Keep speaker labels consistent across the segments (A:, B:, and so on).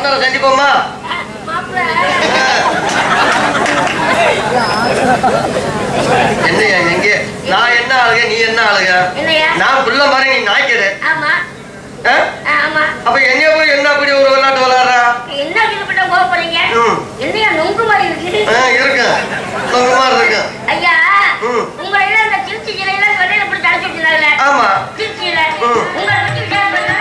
A: வந்தால சந்திப்போமா? என்னையா எங்க நான் என்ன ஆளுக நீ என்ன ஆளுக? நான் புள்ள மாதிரி நீ நாய்க்கிற. அப்ப எங்க போய் என்ன அப்படி ஒரு விளையாட்டு விளையாடுறா?
B: என்ன கிட்ட போக போறீங்க? என்னையா நொங்கு மாதிரி இருக்கு?
A: இருக்கு நொங்கு மாதிரி இருக்கு.
B: ஐயா உங்களை எல்லாம் இந்த திருச்சி ஜில்லையில கடையில பிடிச்சி அடைச்சு வச்சிருந்தாங்கல்ல? ஆமா திருச்சியில உங்களை பத்தி விசாரம் பண்ணா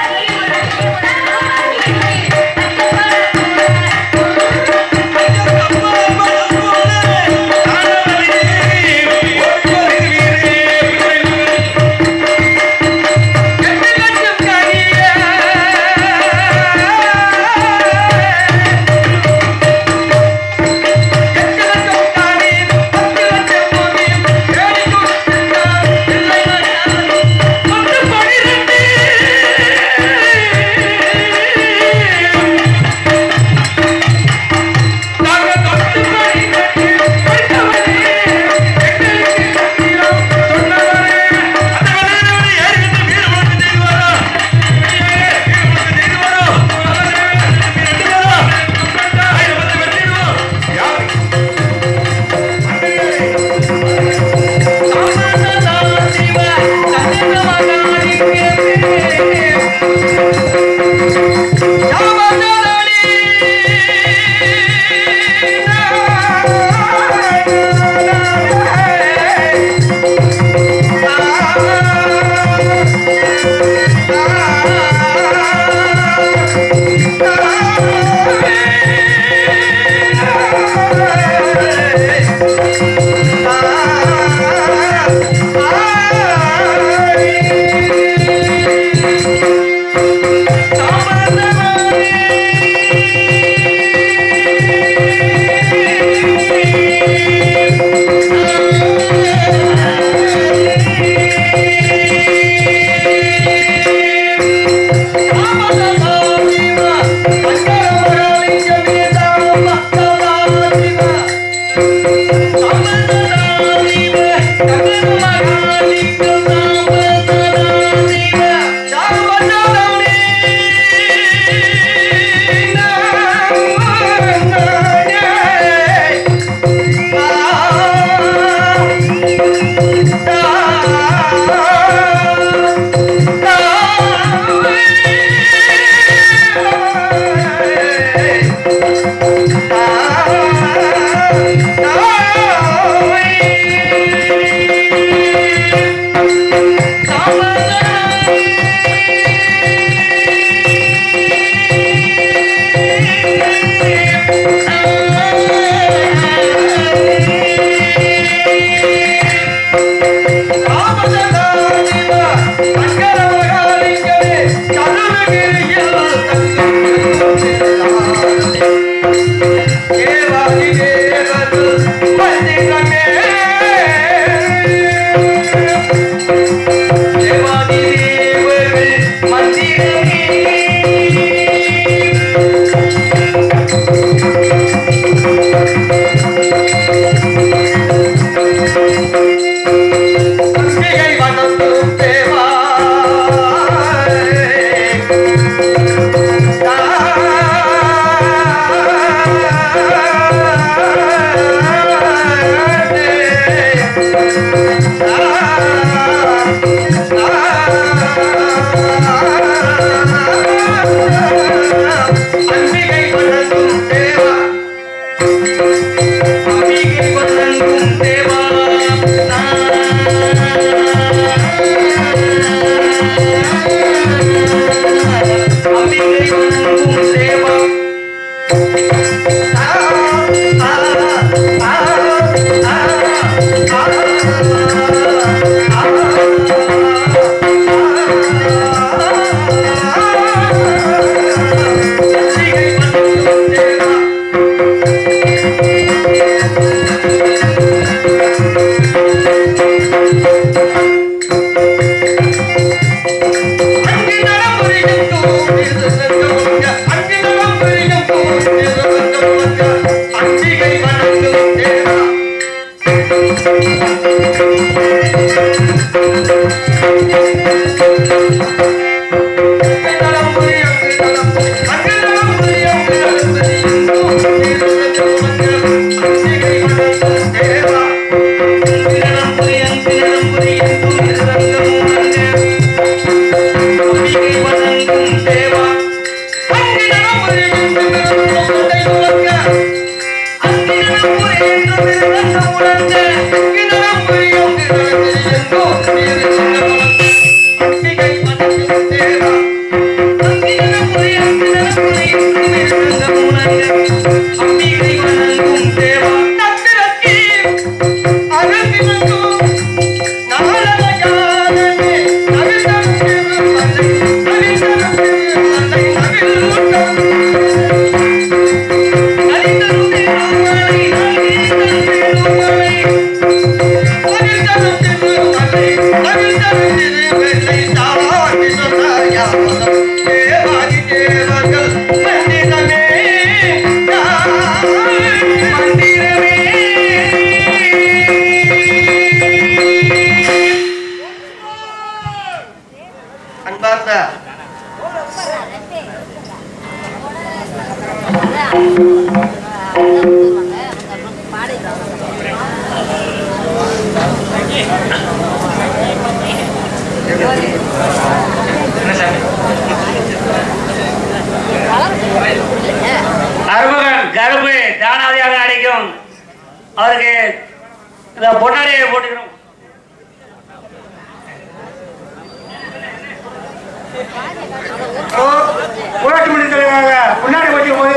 C: அருமகன் கருப்பு தானாதியாக அடிக்கும் அவருக்கு இந்த பொன்னாடியை போட்டுக்கிறோம். ஊராட்சி மன்ற தலைவராக பொன்னாடி போட்டி போய்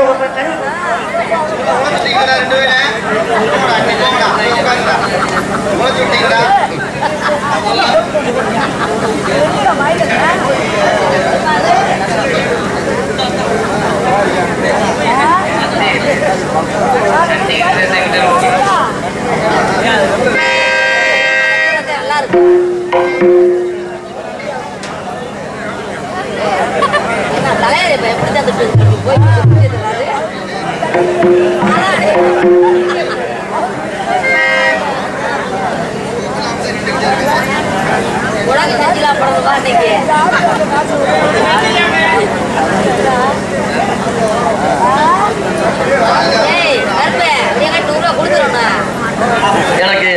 A: எனக்கு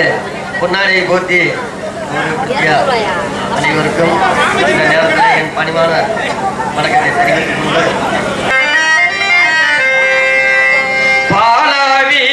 A: பொன்னாடியை போத்தி அனைவருக்கும் இந்த நேரத்தில் என் பணிவான வணக்கத்தை தெரிவித்துக் கொண்டு பாலாவி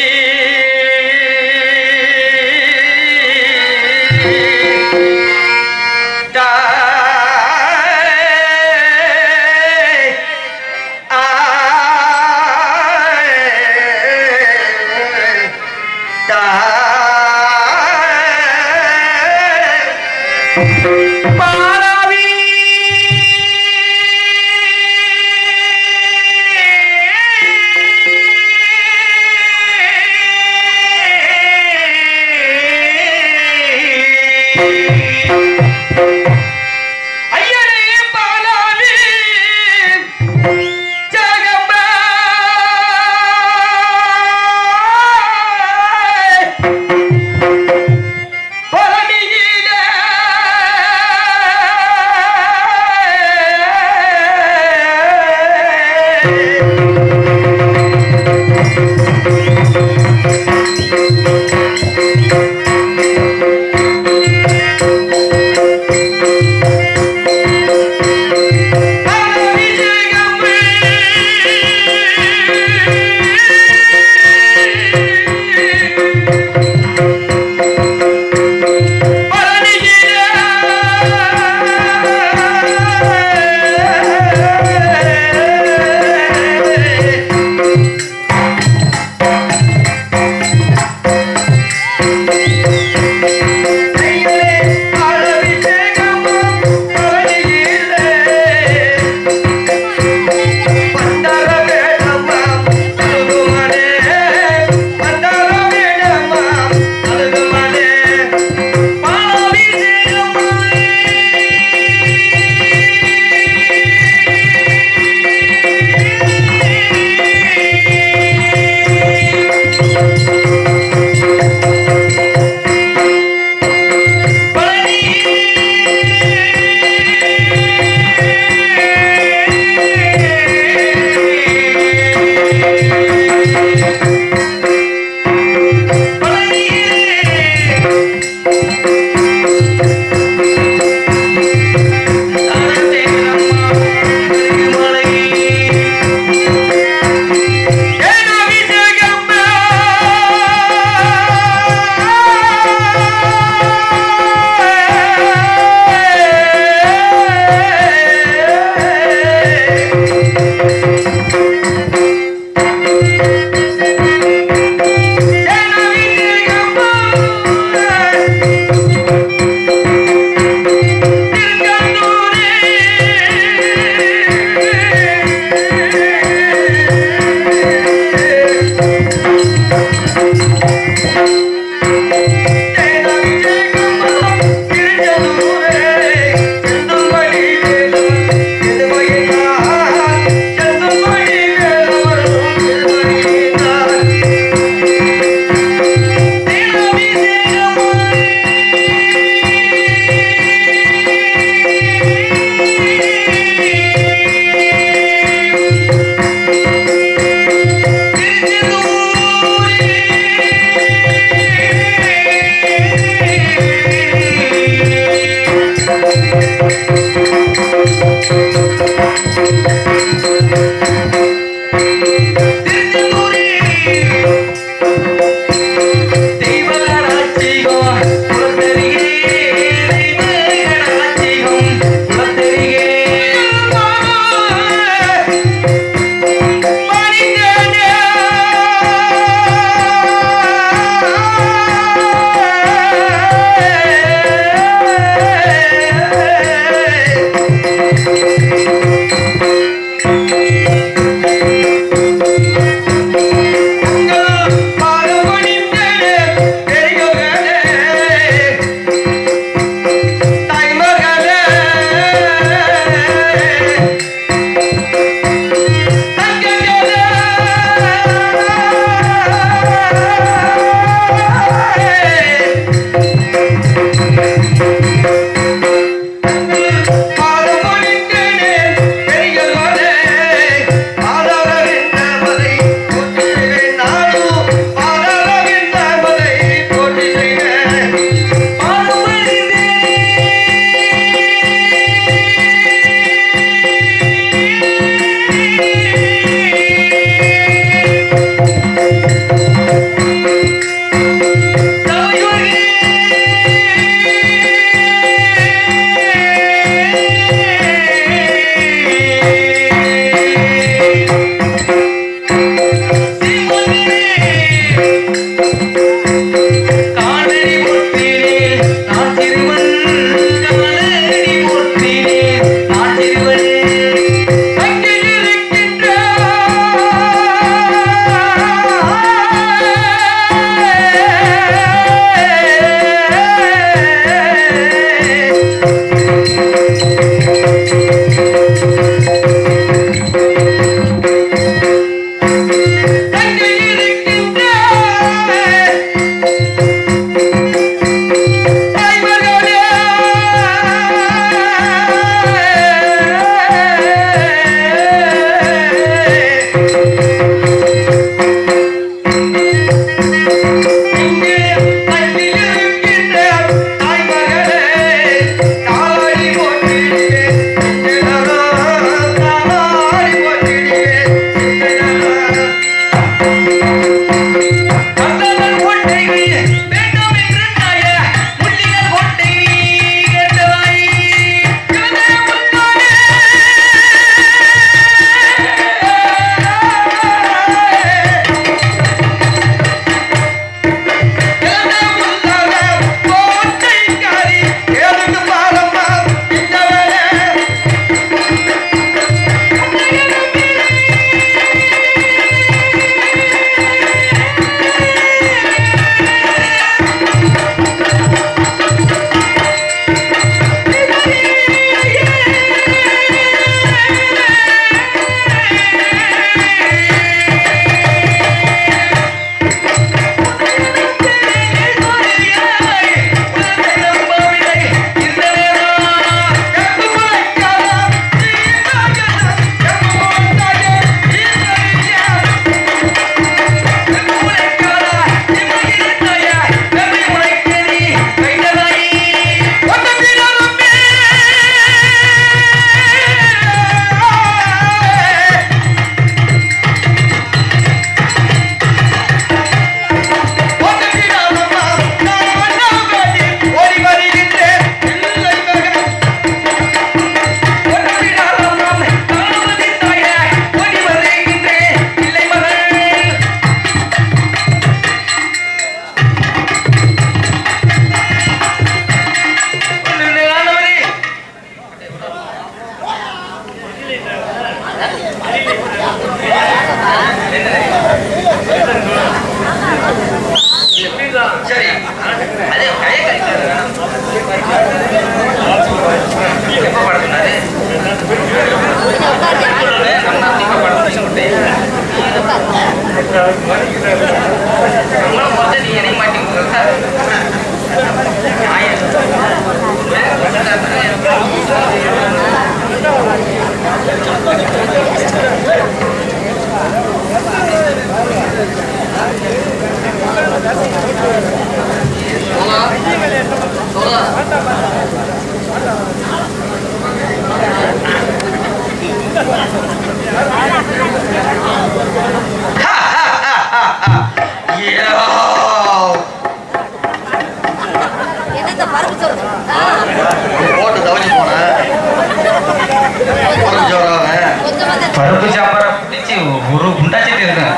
D: பருப்பு சாப்பாடு பிடிச்சி ஒரு குண்டாச்சிட்டு இருக்கும்.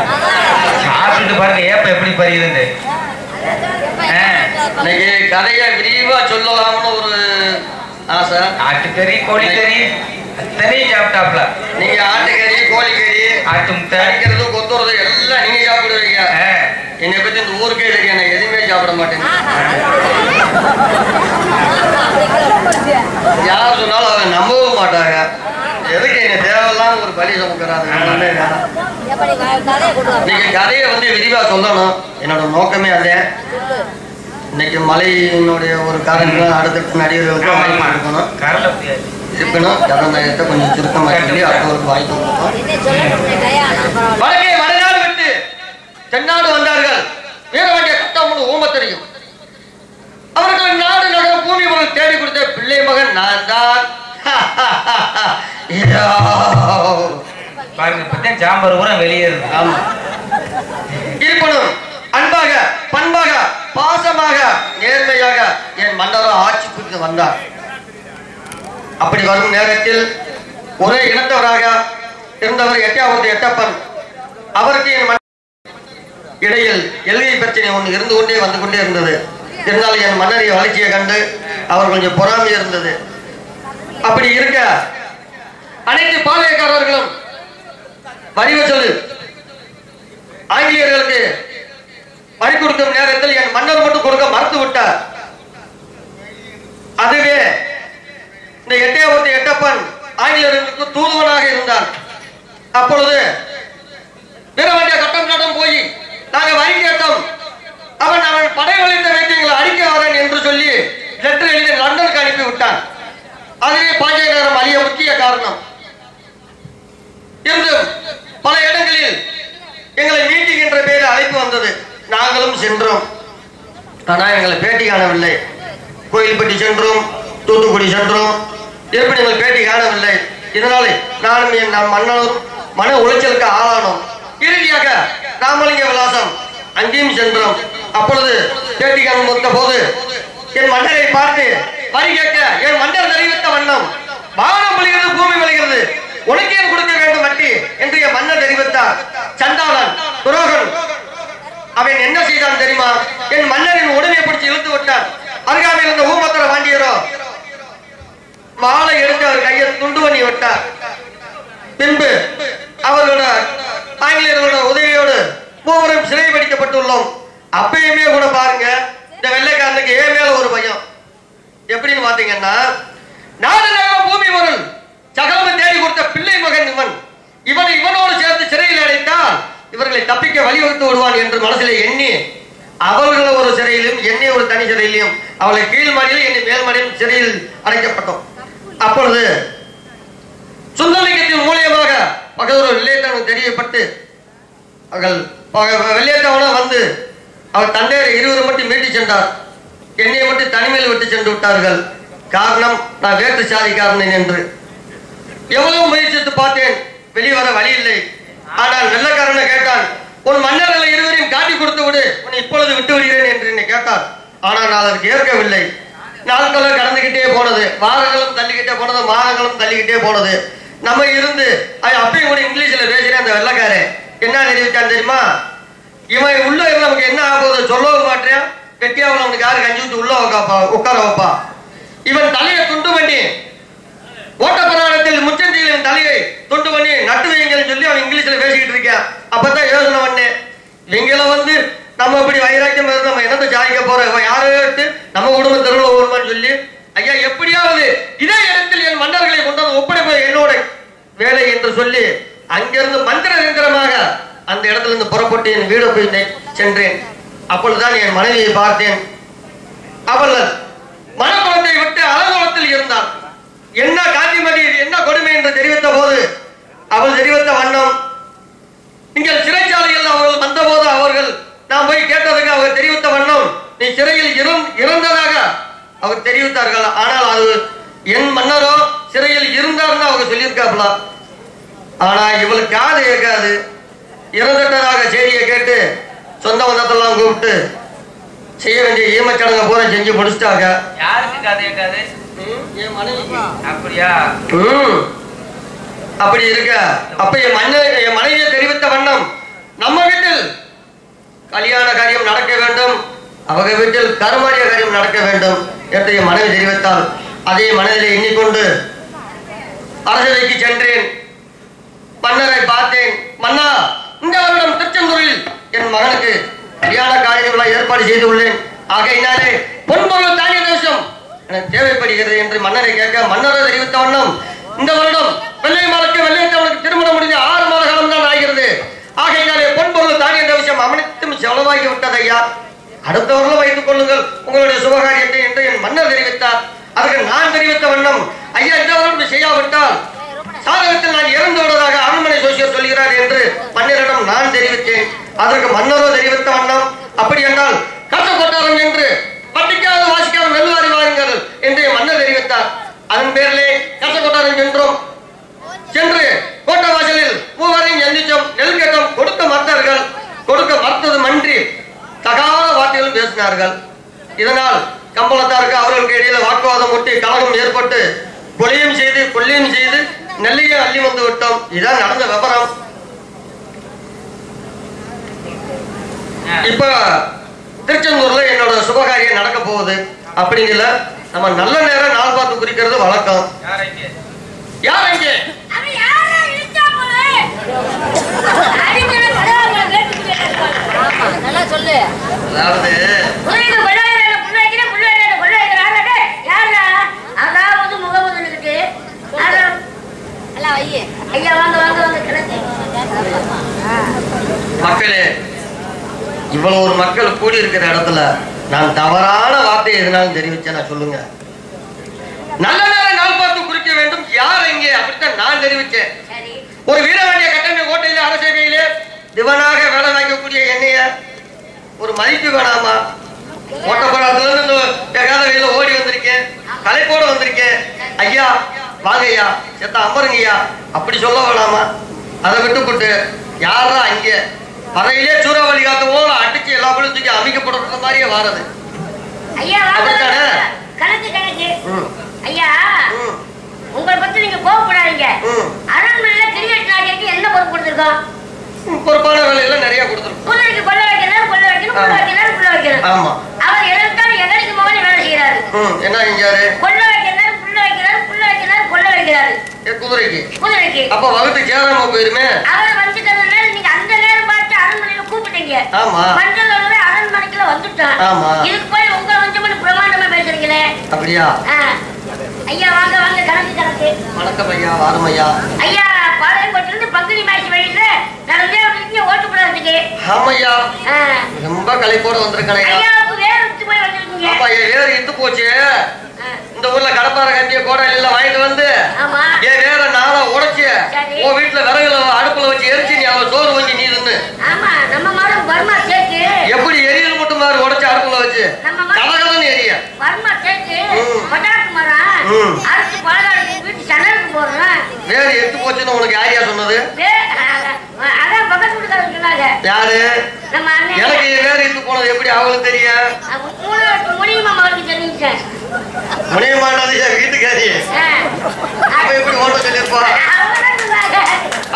D: சாப்பிட்டுட்டு பாருங்க ஏப்ப எப்படி பறியுதுன்னு.
A: இன்னைக்கு கதையை விரிவா சொல்லலாம்னு ஒரு ஆசை.
D: ஆட்டுக்கறி கோழிக்கறி அத்தனையும் சாப்பிட்டாப்ல.
A: நீங்க ஆட்டுக்கறி கோழிக்கறி
D: ஆட்டு முட்டை
A: அடிக்கிறது கொத்துறது எல்லாம் நீங்க சாப்பிடுவீங்க. என்னை பத்தி இந்த ஊருக்கே தெரியும், நான் எதுவுமே சாப்பிட மாட்டேன். யார் சொன்னாலும் அவங்க நம்பவும் மாட்டாங்க. எதுக்கு என்ன தேவையில்லாம ஒரு பலி சுமக்கிறாங்க. இன்னைக்கு கதையை வந்து விரிவா சொல்லணும், என்னோட நோக்கமே அல்ல. இன்னைக்கு மலையினுடைய ஒரு காரணம் அடுத்த நடிகர்களுக்கு வாய்ப்பு இருக்கணும் இருக்கணும். கதாநாயகத்தை கொஞ்சம் சுருக்கமா சொல்லி அடுத்தவருக்கு வாய்ப்பு கொடுக்கணும். வடக்கே வடநாடு விட்டு தென்னாடு வந்தார்கள். வீரவாண்டிய கட்டாமல் ஊம தெரியும். அவர்கள் நாடு நகர பூமி மகன் தேடி கொடுத்த பிள்ளை மகன் நான் தான்.
D: பாருங்க சாம்பார் கூட வெளியேறுது.
A: ஆமா, இருப்பனும் அன்பாக பண்பாக பாசமாக நேர்மையாக என் மன்னரோ ஆட்சி புரிந்து வந்தார். அப்படி வரும் நேரத்தில் ஒரே இனத்தவராக இருந்தவர் எட்டாவது எட்டப்பன். அவருக்கு என் இடையில் எல்கை பிரச்சனை ஒன்று இருந்து கொண்டே வந்து கொண்டே இருந்தது. இருந்தாலும் என் மன்னரை வளர்ச்சியை கண்டு அவர் கொஞ்சம் பொறாமை இருந்தது. அப்படி இருக்க அனைத்து பாளையக்காரர்களும் வரிவசூல் ஆங்கிலேயர்களுக்கு வரி கொடுக்கும் நேரத்தில் என் மன்னர் மட்டும் கொடுக்க மறுத்து விட்டார். அதுவே இந்த எட்டாவது எட்டப்பன் ஆங்கிலேயர்களுக்கு தூதுவனாக இருந்தார். அப்பொழுது வீரவாண்டிய கட்டம் கட்டம் போய் நாங்க வரி கேட்டோம், அவன் படை வலித்த வைத்தியங்களை அடிக்க வரேன் என்று சொல்லி லெட்டர் எழுதி லண்டனுக்கு அனுப்பி விட்டான். அதுவே பாண்டியநகரம் அழிய முக்கிய காரணம். இருந்தும் பல இடங்களில் எங்களை மீட்டிங் என்ற பெயரில் அழைப்பு வந்தது. நாங்களும் சென்றோம். ஆனால் எங்களை பேட்டி காணவில்லை. கோயில்பட்டி சென்றோம், தூத்துக்குடி சென்றோம், எப்படி எங்கள் பேட்டி காணவில்லை. இதனாலே நானும் என் மன்னனும் மன உளைச்சலுக்கு ஆளானோம். இறுதியாக ராமலிங்க விலாசம் அங்கேயும் சென்றோம். அப்பொழுது பேட்டி காண மொத்த போது என் மன்னரை பார்த்து வரி கேட்க என் மன்னர் தெரிவித்த வண்ணம் வானம் விழுகிறது பூமி விழுகிறது, உனக்கு ஏன் கொடுக்க வேண்டும் வட்டி என்று என் மன்னர் தெரிவித்தார். சண்டாளன் துரோகன் அவன் என்ன செய்தான் தெரியுமா? என் மன்னரின் உடனே பிடிச்சு இழுத்து விட்டான். அருகாமையில் இருந்த ஊமத்தர வாண்டியரோ வாளை எடுத்து அவர் கையை துண்டு பண்ணி விட்டார். பின்பு அவர்களோட ஆங்கிலேயர்களோட உதவியோடு மூவரும் சிறை பிடிக்கப்பட்டுள்ளோம். அப்பயுமே கூட பாருங்க, இந்த வெள்ளைக்காரனுக்கு ஏன் மேல ஒரு பயம். எப்படின்னு பாத்தீங்கன்னா, நாடு நகரம் பூமி பொருள் சகலமும் தேடி கொடுத்த பிள்ளை மகன் இவன் இவனோடு சேர்ந்து சிறையில் அடைத்தால் இவர்களை தப்பிக்க வழிவகுத்து விடுவான் என்று மனசிலே எண்ணி அவர்கள் ஒரு சிறையிலும் என்னை ஒரு தனி சிறையிலும் அவளை கீழ்மடியில் என்னை மேல்மடியில் சிறையில் அடைக்கப்பட்டோம். அப்பொழுது சுந்தரலிங்கத்தின் மூலியமாக பகதூர் வெள்ளையத்தவனுக்கு தெரியப்பட்டு அவர்கள் வெள்ளையத்தவனும் வந்து அவர் தந்தையரை இருவரும் மட்டும் மீட்டி சென்றார். என்னை மட்டும் தனிமையில் விட்டு சென்று விட்டார்கள். காரணம், நான் வேற்று சாதிக்காரன் என்று. எவ்வளவு முயற்சித்து பார்த்தேன், வெளிவர வழி இல்லை. ஆனால் வெள்ளக்காரனை கேட்டான், உன் மன்னர்களை இருவரையும் காட்டி கொடுத்து விடு, உன்னை இப்பொழுது விட்டு விடுகிறேன் என்று என்னை கேட்டார். ஆனால் நான் அதற்கு ஏற்கவில்லை. நாட்களும் கடந்துகிட்டே போனது, வாரங்களும் தள்ளிக்கிட்டே போனது, மாதங்களும் தள்ளிக்கிட்டே போனது. நம்ம இருந்து அப்பயும் கூட இங்கிலீஷ்ல பேசுறேன். அந்த வெள்ளக்காரன் என்ன தெரிவிச்சான் தெரியுமா? இவன் உள்ள இருந்து நமக்கு என்ன ஆகுது சொல்லவும் மாட்டேன், வெட்டியாவில் அவனுக்கு யாரு கஞ்சி ஊற்றி உள்ள உட்கார வைப்பா. இவன் தலையை துண்டு பண்ணி ஓட்டப்பிராணத்தில் முச்சந்திகளின் தலையை துண்டு பண்ணி நட்டு வைங்கன்னு சொல்லி அவன் இங்கிலீஷ்ல பேசிக்கிட்டு இருக்கான். அப்பதான் யோசனை பண்ணேன், இவங்கள வந்து நம்ம இப்படி வைராக்கியம் நம்ம என்னத்தை ஜாதிக்க போறோம், இவன் யாரோ எடுத்து நம்ம குடும்ப தெருவில் வருமான்னு சொல்லி, ஐயா எப்படியாவது இதே இடத்தில் என் மன்னர்களை கொண்டு வந்து ஒப்படைப்பது என்னோட வேலை என்று சொல்லி அங்கிருந்து மந்திர நிரந்தரமாக அந்த இடத்துல இருந்து புறப்பட்டு என் வீடு போய் சென்றேன். அப்பொழுதுதான் என் மனைவியை பார்த்தேன். அவள் மனக்குளத்தை விட்டு அலகுலத்தில் இருந்தாள். என்ன காந்திமதி, என்ன கொடுமை என்று தெரிவித்த போது அவள் தெரிவித்த வண்ணம், நீங்கள் சிறைச்சாலையில் அவர்கள் வந்த போது அவர்கள் நான் போய் கேட்டதுக்கு அவர் தெரிவித்த வண்ணம், நீ சிறையில் இறந்ததாக அவர் தெரிவித்தார்கள். ஆனால் அது என் மன்னரோ சிறையில் இருந்தார்னு அவங்க சொல்லியிருக்காப்ல. ஆனா இவளுக்கு காது கேட்காது. இறந்துட்டதாக செய்தியை கேட்டு சொந்த பந்தத்தெல்லாம் கூப்பிட்டு செய்ய வேண்டிய ஈமச்சடங்க பூரா செஞ்சு முடிச்சிட்டாங்க.
D: யாருக்கு காது கேட்காது?
A: என் மனைவி.
D: அப்படியா?
A: அப்படி இருக்க அப்ப என் மனைவியை தெரிவித்த வண்ணம் நம்ம வீட்டில் கல்யாண காரியம் நடக்க வேண்டும், அவங்க வீட்டில் கருமாரிய காரியம் நடக்க வேண்டும் என்று என் மனைவி தெரிவித்தால் அதே மனதில் எண்ணிக்கொண்டு அரசவைக்கு சென்றேன். மன்னரை பார்த்தேன். மன்னா, இந்த வருடம் திருச்செந்தூரில் என் மகனுக்கு கல்யாண காரியங்களை ஏற்பாடு செய்துள்ளேன். ஆகையினாலே பொன்பொருள் தானிய தோஷம் எனக்கு தேவைப்படுகிறது என்று மன்னரை கேட்க மன்னரை தெரிவித்த வண்ணம் இந்த வருடம் வெள்ளையம்மாளுக்கு வெள்ளையத்தவனுக்கு திருமணம் முடிஞ்ச 6 மாத காலம் தான் ஆகிறது. ஆகையினாலே பொன்பொருள் தானிய தோஷம் அனைத்தும் செலவாகி விட்டது ஐயா. அடுத்த வருடம் வைத்துக் கொள்ளுங்கள் உங்களுடைய சுபகாரியத்தை என்று என் மன்னர் தெரிவித்தார். அதற்கு நான் தெரிவித்த வண்ணம் ஐயா இந்த வருடம் செய்யாவிட்டால் சாதகத்தில் நான் இறந்து விடுவதாக அரண்மனை சோசியர் சொல்கிறார் என்று மன்னரிடம் நான் தெரிவித்தேன். அதற்கு மன்னரோ தெரிவித்த வண்ணம் அப்படி என்றால் கட்டக்கொட்டாரம் என்று பட்டிக்காத வாசிக்காத நெல்வாரி வாருங்கள் என்று மன்னர் தெரிவித்தார். அதன் பேரிலே கட்டக்கொட்டாரம் சென்று கோட்டை வாசலில் மூவரையும் எந்திச்சோம். நெல் கேட்டம் கொடுக்க மறுத்தார்கள். கொடுக்க மறுத்தது மன்றி தகாத வார்த்தைகளும் பேசினார்கள். இதனால் கம்பளத்தாருக்கு அவர்களுக்கு இடையில வாக்குவாதம் முட்டி கலகம் ஏற்பட்டு கொலையும் செய்து நெல்லையும் அள்ளி வந்து விட்டோம். இதான் நடந்த விவரம். இப்ப திருச்செந்தூர்ல என்னோட சுபகாரியம் நடக்க போகுது. அப்படிங்கல நம்ம நல்ல நேரம் நாள் பார்த்து குறிக்கிறது வழக்கம். யார் இங்கே? அதாவது மக்களே, இவ்வளவு ஒரு மக்கள் கூடி இருக்கிற இடத்துல நான் தவறான வார்த்தை எதனாலும் தெரிவிச்சேன் நான் சொல்லுங்க. நல்ல நேரம் நாள் பார்த்து குறிக்க வேண்டும். யார் எங்கே அப்படித்தான் நான் தெரிவிச்சேன். ஒரு வீரவாண்டிய கட்டண கோட்டையில அரசவையிலே திவனாக வேலை வாங்கக்கூடிய என்னைய ஒரு மதிப்பு வேணாமா? ஓட்டப்படாதுல இருந்து வெயில ஓடி வந்திருக்கேன், கலைப்போட வந்திருக்கேன். ஐயா வாங்க ஐயா, செத்த அமருங்கய்யா அப்படி சொல்ல வேணாமா? அதை விட்டுப்பட்டு யாரா இங்க பறையிலே சூறாவளி காத்து போல அடிச்சு எல்லா பொருளும் தூக்கி அமைக்கப்படுற மாதிரியே வாரது.
B: ஐயா உங்களை பத்தி நீங்க கோவப்படாதீங்க. அரண்மனையில கிரிக்கெட் நாயகருக்கு என்ன பொறுப்பு கொடுத்திருக்கோம்?
A: பொறுப்பான வேலையெல்லாம் நிறைய கொடுத்திருக்கோம்.
B: குதிரைக்கு கொள்ள வைக்கணும், கொள்ள வைக்கணும், கொள்ள வைக்கணும், கொள்ள வைக்கணும்.
A: ஆமா,
B: அவர் எதற்காக எங்களுக்கு மகன் வேலை செய்யறாரு.
A: என்ன செஞ்சாரு?
B: கொள்ள வைக்கிறாரு, புள்ள வைக்கிறாரு, புள்ள வைக்கிறாரு, கொள்ள வைக்கிறாரு. குதிரைக்கு
A: அப்ப வகுத்து சேராம போயிருமே.
B: அவர் வந்துட்டதுனால நீங்க அந்த நேரம் பார்த்து அரண்மனையில கூப்பிட்டீங்க.
A: ஆமா,
B: மஞ்சளோட அரண்மனைக்குள்ள வந்துட்டான்.
A: ஆமா,
B: இதுக்கு போய் உங்களை வந்து மட்டும் பிரமாண்டமா பேசுறீங்களே.
A: அப்படியா?
B: ஐயா வாங்க வாங்க, கணக்கு.
A: வணக்கம் ஐயா, வாரம் ஐயா.
B: ஐயா பாளையங்கோட்டில இருந்து பங்குனி மாசி வழியில நடந்தே வந்துருக்கீங்க ஓட்டு போடுறதுக்கு.
A: ஆமையா, ரொம்ப களைப்போட வந்திருக்கேன் ஐயா.
B: ஐயாவுக்கு வேற இட்டு போய் வந்திருக்கீங்க.
A: ஆமா, வேற இட்டு போச்சு. இந்த ஊர்ல கடப்பாறை கட்டிய கோடையில வாங்கிட்டு வந்து ஏன் வேற நாளா உடைச்சு உன் வீட்டுல விறகுல அடுப்புல வச்சு எரிச்சு நீ அவ சோறு வச்சு நீ தின்னு.
B: ஆமா, நம்ம மாதிரி வர்மா கேக்கு
A: எப்படி எரியல் மட்டும் மாதிரி உடைச்சு அடுப்புல வச்சு கலகலன்னு எரிய
B: வர்மா கேக்கு பட்டாசு மரம் அரிசி பாலாடு வீட்டு சனலுக்கு போடுறேன்.
A: வேற எடுத்து போச்சுன்னு உனக்கு யாரியா சொன்னது?
B: அதான் பக்கத்து வீட்டுக்காரங்க சொன்னாங்க.
A: யாரு?
B: நம்ம அண்ணன்.
A: எனக்கு வேற எடுத்து போனது எப்படி அவங்களுக்கு தெரியும்?
B: முடியுமா அவருக்கு தெரிஞ்சு
A: முடியுமானது என் வீட்டுக்காரி. அப்ப எப்படி ஓட்ட சொல்லிருப்பா?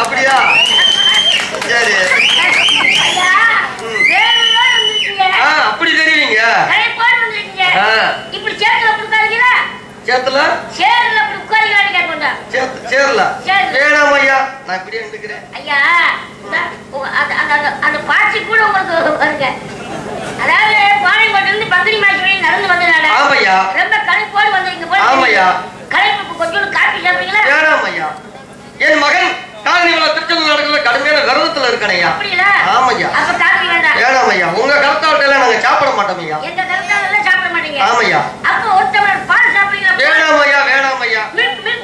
A: அப்படியா? சரி, அப்படி தெரியுங்க.
B: இப்படி சேத்துல கொடுக்காதீங்களா?
A: சேத்துல
B: சேர்ல அப்படி உட்காரிங்களான்னு கேட்போம்.
A: சேர்ல வேணாம் ஐயா, நான் இப்படியே நின்னுக்கிறேன்.
B: ஐயா அந்த பாட்சி கூட உங்களுக்கு வருங்க. அதாவது பாளையங்கோட்டில இருந்து பங்குனி மாசி வழி நடந்து வந்தனால
A: ஆமையா
B: ரொம்ப களைப்போடு வந்தீங்க போல.
A: ஆமையா,
B: களைப்பு கொஞ்சம் காப்பி சாப்பிடுறீங்களா?
A: வேணாம் ஐயா, என் மகன் காலனிவள திருச்செந்தூர் நடக்கல கடுமையான விரதத்துல இருக்கணையா.
B: அப்படியா?
A: ஆமையா,
B: அப்ப காப்பி வேண்டாம்.
A: வேணாம் ஐயா, உங்க கருத்தாட்ட எல்லாம் நாங்க சாப்பிட மாட்டோம் ஐயா.
B: எந்த கருத்தால எல்லாம் சாப்பிட மாட்டீங்க?
A: ஆமையா.
B: அப்ப ஒரு டம்ளர் பால் சாப்பிடுறீங்களா?
A: வேணாம் ஐயா, வேணாம் ஐயா,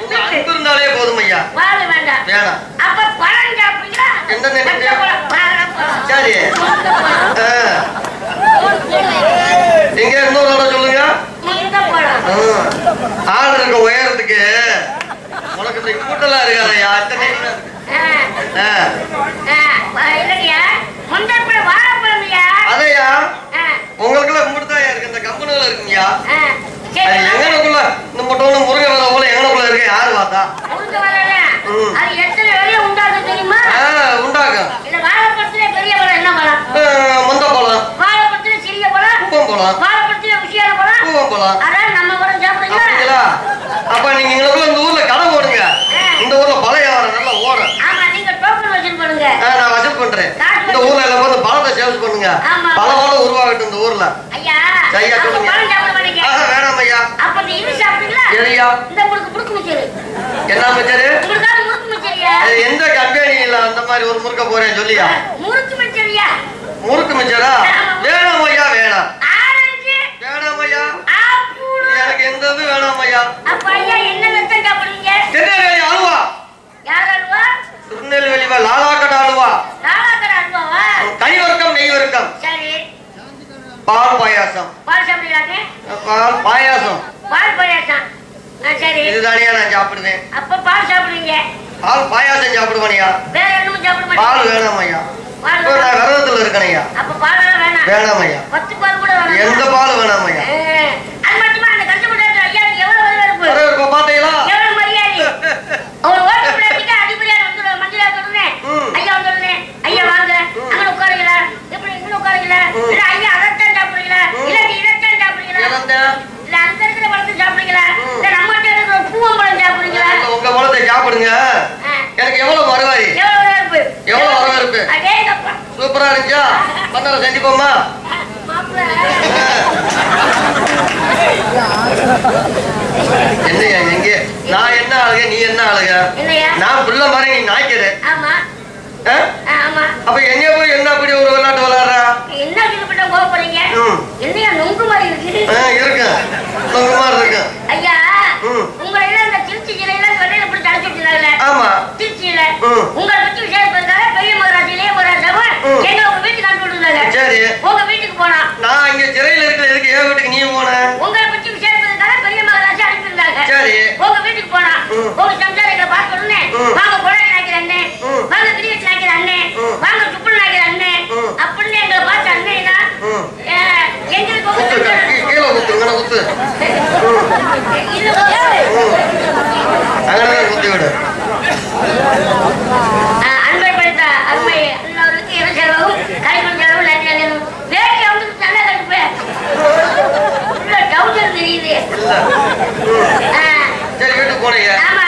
A: உங்க அன்பு இருந்தாலே போதும் ஐயா.
B: பால் வேண்டாம்.
A: வேணாம்.
B: அப்ப பழம் சாப்பிடுறீங்களா?
A: எந்த சரி, எங்க இன்னொரு தடவை சொல்லுங்க. ஆள் இருக்க உயரத்துக்கு உனக்கு இந்த கூட்டெல்லாம் இருக்காதையா. அதையா உங்களுக்கு எல்லாம் கும்பிட்டுதான் இருக்கு, இந்த கம்பெனில இருக்குங்கய்யா. எங்கனக்குள்ள இந்த மட்டும் முருகை வேலை போல எங்கனக்குள்ள இருக்கு யாரு பார்த்தா? போலாம்.
B: அதான் நம்ம கூட சாப்பிடுறீங்களா?
A: அப்ப நீங்க எங்களுக்குள்ள இந்த ஊர்ல கடை போடுங்க. இந்த ஊர்ல பழைய வியாபாரம் நல்லா ஓடும்.
B: ஆமா, நீங்க டோக்கன் வசூல் பண்ணுங்க.
A: நான் வசூல் பண்றேன். இந்த ஊர்ல எல்லாம் வந்து பழத்தை சேல்ஸ் பண்ணுங்க. பழம் உருவாகட்டும் இந்த ஊர்ல.
B: ஐயா,
A: ஐயா சொல்லுங்க.
B: பழம் சாப்பிட மாட்டீங்க.
A: வேணாம் ஐயா.
B: அப்ப இந்த இது சாப்பிடுங்களா?
A: சரியா?
B: இந்த உங்களுக்கு முறுக்கு மிச்சரு.
A: என்ன மிச்சரு?
B: உங்களுக்காக முறுக்கு மிச்சரியா?
A: எந்த கம்பெனில அந்த மாதிரி ஒரு முறுக்க போறேன் சொல்லியா?
B: முறுக்கு மிச்சரியா?
A: முறுக்கு மிச்சரா? வேணாம் ஐயா, வேணாம்.
B: ஆரஞ்சு
A: வேணாம் ஐயா.
B: ஆப்பிள்
A: எனக்கு எந்த இது வேணாம் ஐயா.
B: அப்ப ஐயா என்ன வெத்தம் சாப்பிடுவீங்க?
A: திருநெல்வேலி அல்வா.
B: யார் அல்வா?
A: திருநெல்வேலி லாலாக்கடை அல்வா.
B: லாலாக்கடை அல்வாவா?
A: கறி வர்க்கம், நெய் வர்க்கம்.
B: சரி.
A: பால் பாயாசம்.
B: பால் சாப்பிடுவீங்க?
A: பால் பாயாசம்.
B: பால் பாயாசம். சரி.
A: இதுதானியா நான் சாப்பிடுவேன்.
B: அப்ப பால் சாப்பிடுவீங்க.
A: பால் பாயாசம் சாப்பிடுவானியா?
B: வேற என்னமும் சாப்பிட மாட்டீங்க?
A: பால் வேணாம் ஐயா.
B: பால்
A: இப்போ நான் விரதத்துல இருக்கணையா.
B: அப்ப பால் வேணாம்.
A: வேணாம் ஐயா.
B: 10 பால் கூட வேணாம்.
A: எந்த பால் வேணாம் ஐயா.
B: அது மட்டுமா அந்த கஷ்டப்பட்ட ஐயாவுக்கு எவ்வளவு வரவேற்பு?
A: வரவேற்பு பாத்தீங்களா?
B: எவ்வளவு மரியாதை? அவர் ஓட்டு பிள்ளைக்கு அதிபதியார் வந்து மஞ்சள் சொல்லுங்க. ஐயா வந்துடுங்க. ஐயா வாங்க. அங்க உட்காருங்களா? இப்படி இங்க உட்காருங்களா? இல்ல ஐயா அதைத்தான் சாப்பிடுறீங்களா? இல்ல இதைத்தான் சாப்பிடுறீங்களா? இல்ல அந்த இருக்கிற பழத்தை சாப்பிடுறீங்களா? இல்ல நம்மகிட்ட இருக்கிற பூவம்பழம் சாப்பிடுறீங்களா?
A: உங்க பழத்தை சாப்பிடுங்க. எனக்கு எவ்வளவு வருவாரி?
B: எவ்வளவு வரவேற்பு?
A: எவ்வளவு வரவேற்பு?
B: அடேங்கப்பா.
A: சூப்பரா இருந்துச்சா? பண்ணல செஞ்சுப்போமா? என்னையா எங்க நான் என்ன ஆளுக, நீ என்ன ஆளுக? நான் புள்ள மாதிரி நீ நாய்க்குது.
B: ஆமா ஆமா.
A: அப்ப எங்க போய் என்ன அப்படி ஒரு விளையாட்டு விளையாடுறா?
B: என்ன கிட்ட போக போறீங்க? என்னையா நொங்கு மாதிரி இருக்கு?
A: இருக்கு, நொங்கு மாதிரி இருக்கு.
B: ஐயா, உங்களை எல்லாம் இந்த திருச்சி ஜில்லையில வெள்ளையில பிடிச்சி அழைச்சிருந்தாங்கல்ல?
A: ஆமா.
B: திருச்சியில உங்களை பத்தி விசாரிப்பதற்காக பெரிய மகராட்சியிலேயே ஒரு எங்க உங்க வீட்டுக்கு அனுப்பி விட்டுருந்தாங்க. சரி. உங்க வீட்டுக்கு போனா நான் இங்க சிறையில இருக்கிற எதுக்கு என் வீட்டுக்கு நீ போன? உங்களை பத்தி விசாரிப்பதற்காக பெரிய மகராட்சி அனுப்பியிருந்தாங்க. சரி. உங்க வீட்டுக்கு போனா உங்க சம்சாரிகளை பார்த்த உடனே வாங்க குழந்தை நாய்க்கிற அண்ணே, வாங்க கிரிவெட் நாய்க்கிற அண்ணே, வாங்க சுப்புள் நாய்க்கிற அண்ணே அப்படின்னு எங்களை பார்த்த அண்ணேனா எங்களுக்கு கீழே குத்து குத்து குத்தி விடு. அன்பை படுத்த அருமை அண்ணவர்களுக்கு இறைச்செலவும் கைகொள் செலவும் லட்சம் வேட்டி அவங்களுக்கு நல்லா கட்டுப்பேன். டவுசர் தெரியுது. சரி வீட்டுக்கு போனீங்க. ஆமா.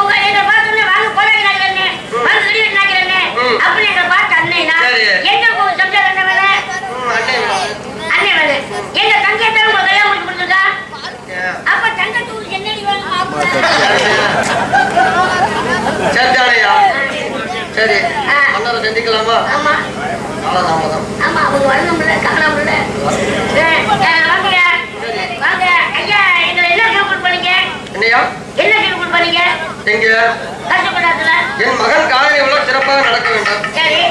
B: உங்க எங்களை பார்த்தோன்னே வாங்க கோலாடி நாய்க்கிறேன்னு, வாங்க கிரிவெட் நாய்க்கிறேன்னு அப்படின்னு எங்களை பார்த்த அண்ணேனா எங்க உங்க சம்சாரம் என்ன வேலை? அண்ணே வேலை. எங்க தங்கத்தாலும் உங்க கல்யாணம் முடிச்சு கொடுத்துருக்கா? அப்ப தங்கத்தூர் என்னடி வேணும்? சரி அண்ணாவை சந்திக்கலாமா? ஆமா. ஆமா, அவங்க வரணும்ல, காணாமல. வாங்க வாங்க ஐயா, எங்களை என்ன கேள்வி பண்ணீங்க? என்னையா என்ன கேள்வி பண்ணீங்க? எங்க கஷ்டப்பட்டாத்துல என் மகன் காலை எவ்வளவு சிறப்பாக நடக்க வேண்டும். சரி.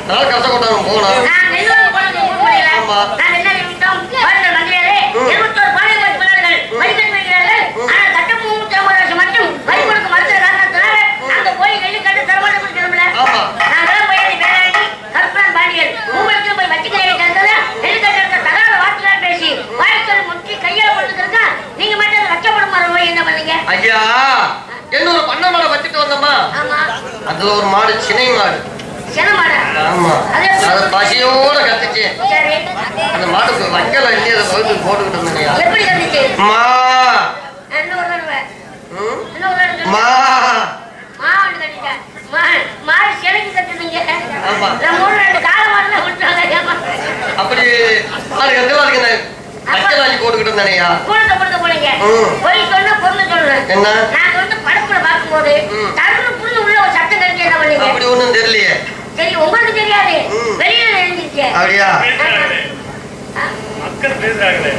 B: நல்லா கஷ்டப்பட்டாங்க போனோம். நான் நெல்லுவாங்க போனது முடியல. ஆமா. நான் என்ன விட்டோம்? வாழ்ந்த மந்திரியாரே 21 பாளையமாட்டு பிள்ளைகள் வரிக்கட்டு வைக்கிறார்கள். ஆனால் சட்டம் 350 மட்டும் வரி கொடுக்க மறுத்த காரணத்தினால அங்க போய் நெல்லு கட்டு தரமாட்டோம் திரும்பல. ஆமா. நாங்களாம் போய் வேலையாடி கற்பன் பாண்டியர் உங்களுக்கு போய் வச்சுக்கிறேன் கருத்தது நெல்லு கட்டு தகாத வார்த்தைகள் பேசி வாய்ச்சல் முற்றி கையால் கொடுத்துருக்கா. நீங்க மட்டும் லட்சப்படும் போய் என்ன பண்ணீங்க? ஐயா என்ன ஒரு பண்ண மாடை வச்சுட்டு வந்தோமா? ஆமா. அதுல ஒரு மாடு சினை மாடு. சினை மாடு? ஆமா. அது பசியோட கத்துச்சு. சரி. அந்த மாட்டுக்கு வைக்கல இல்லையே, அதை வகுத்து போட்டுக்கிட்டு இருந்தேன். எப்படி கத்துச்சு? மா என்ன ஒரு தடவை என்ன ஒரு தடவை மா மாடு கட்டிட்டா மாடு சிலைக்கு கட்டுதுங்க. ஆமா. நம்ம ஊர்ல 2 கால மாடுலாம் விட்டாங்க. அப்படி மாடு கட்டுவா அதுக்கு வைக்கல அள்ளி போட்டுக்கிட்டு இருந்தானேயா. கூடத்தை கொடுக்க போனீங்க. போய் சொன்னா பொருள் சொல்றேன். என்ன? நான் வந்து படப்புல பார்க்கும்போது தருண புண்ணு உள்ள ஒரு சத்தம் கழிச்சு என்ன பண்ணீங்க? அப்படி ஒண்ணும் தெரியலையே. சரி, உங்களுக்கு தெரியாது, வெளியில தெரிஞ்சிருச்சு. அப்படியா? மக்கள் பேசுறாங்களே.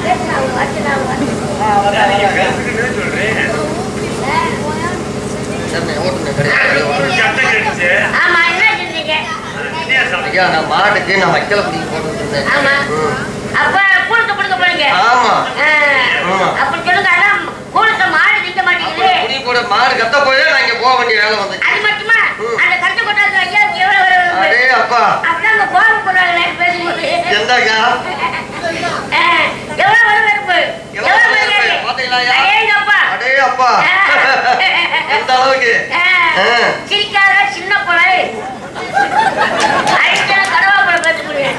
B: பேசுறாங்க, வச்சுறாங்க. ஆமா, என்ன செஞ்சீங்க? ஐயா, நான் மாட்டுக்கு நான் வைக்கல பிடிக்க போட்டுட்டு இருந்தேன். ஆமா. அப்ப கூடத்தை கொடுக்க போறீங்க. ஆமா. அப்படி சொல்லுங்க. அதான் கூடத்தை மாடு நிக்க மாட்டேங்குது. புடி கூட மாடு கத்த போயே நான் இங்க போக வேண்டிய வேலை வந்து. அது மட்டுமா? அந்த கட்ட கொட்டாது ஐயா எவ்வளவு வரும்? அடே அப்பா. அப்பதான் அந்த கோபம் போறாங்களே பேசும்போது. எந்தக்கா? எவ்வளவு வரும் வெறுப்பு? எவ்வளவு மரியாதை? பாத்தீங்களா? அடே அப்பா. அடே அப்பா. எந்த அளவுக்கு? சிரிக்காத சின்ன பொலை. ஐயா கடவா போல பேச முடியும்.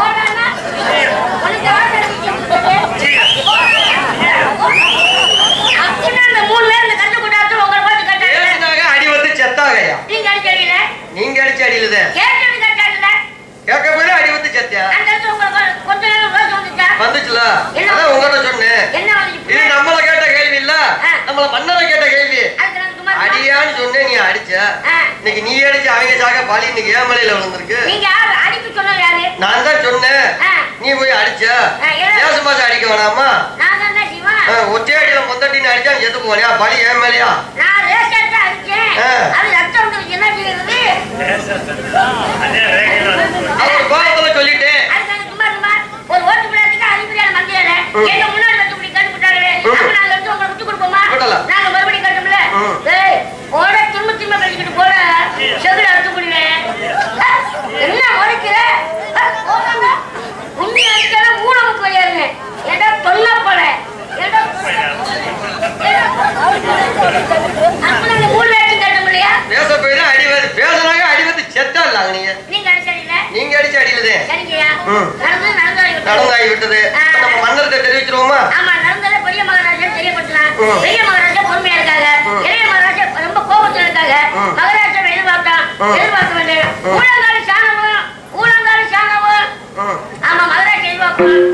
B: ஓடானா? உனக்கு ஆர்டர்
A: அடியான்னு சொன்னே நீ அடிச்ச. இன்னைக்கு நீ அடிச்சு அவங்க சாக பாலி இன்னைக்கு ஏன் மலையில விழுந்திருக்கு.
B: நீங்க யாரு அடிக்க சொன்னது யாரு?
A: நான் தான் சொன்னேன். நீ போய் அடிச்ச. ஏசுமாச அடிக்க வேணாமா?
B: நான் தான் செய்வேன்.
A: ஒற்றை அடியில மொத்தட்டின்னு அடிச்சா எதுக்கு போனியா? பாலி ஏன் மேலையா?
B: நான் ரேஷன் அடிச்சேன். அது ரத்தம் வந்து என்ன செய்யறது?
A: அவர் கோபத்துல சொல்லிட்டேன்.
B: அதுக்காக சும்மா சும்மா ஒரு ஓட்டு பிள்ளைக்கு அதிபதியான மந்தியால எங்க முன்னாடி வந்து இப்படி கட்டு விட்டாங்களே. அப்ப நாங்க எடுத்து உங்களை விட்டு கொடுப்போமா? நாங்க மறுபடியும் கட்டும்ல. ஏய் ஓட திரும்ப திரும்ப கழிக்கிட்டு போற செகுல அடிச்சு புடிவேன். என்ன உடைக்கிற? உண்மை அடிச்சால மூலமுக்கு வழியாருங்க. ஏடா தொல்ல போல. ஏடா அப்ப நாங்க மூணு வேலையும் கட்ட முடியா?
A: பேச போயிடா அடிவது. பேசுறாங்க அடிவது செத்தா இல்லாங்க நீங்க.
B: நீங்க அடிச்சீங்க.
A: நீங்க அடிச்சு அடியிலதே.
B: சரிங்கயா.
A: நடந்தாகி விட்டது. நம்ம மன்னர்கிட்ட தெரிவிச்சிருவோமா?
B: ஆமா நடந்ததை பெரிய மகாராஜா தெரியப்படுத்தலாம். பெரிய மகாராஜா பொறுமையா இருக்காங்க. இளைய மகாராஜா ரொம்ப கோபத்துல இருக்காங்க. மகாராஜா எதிர்பார்க்க வேண்டிய ஊழங்கால சாணமும் ஆமா மகாராஜா எதிர்பார்க்கணும்.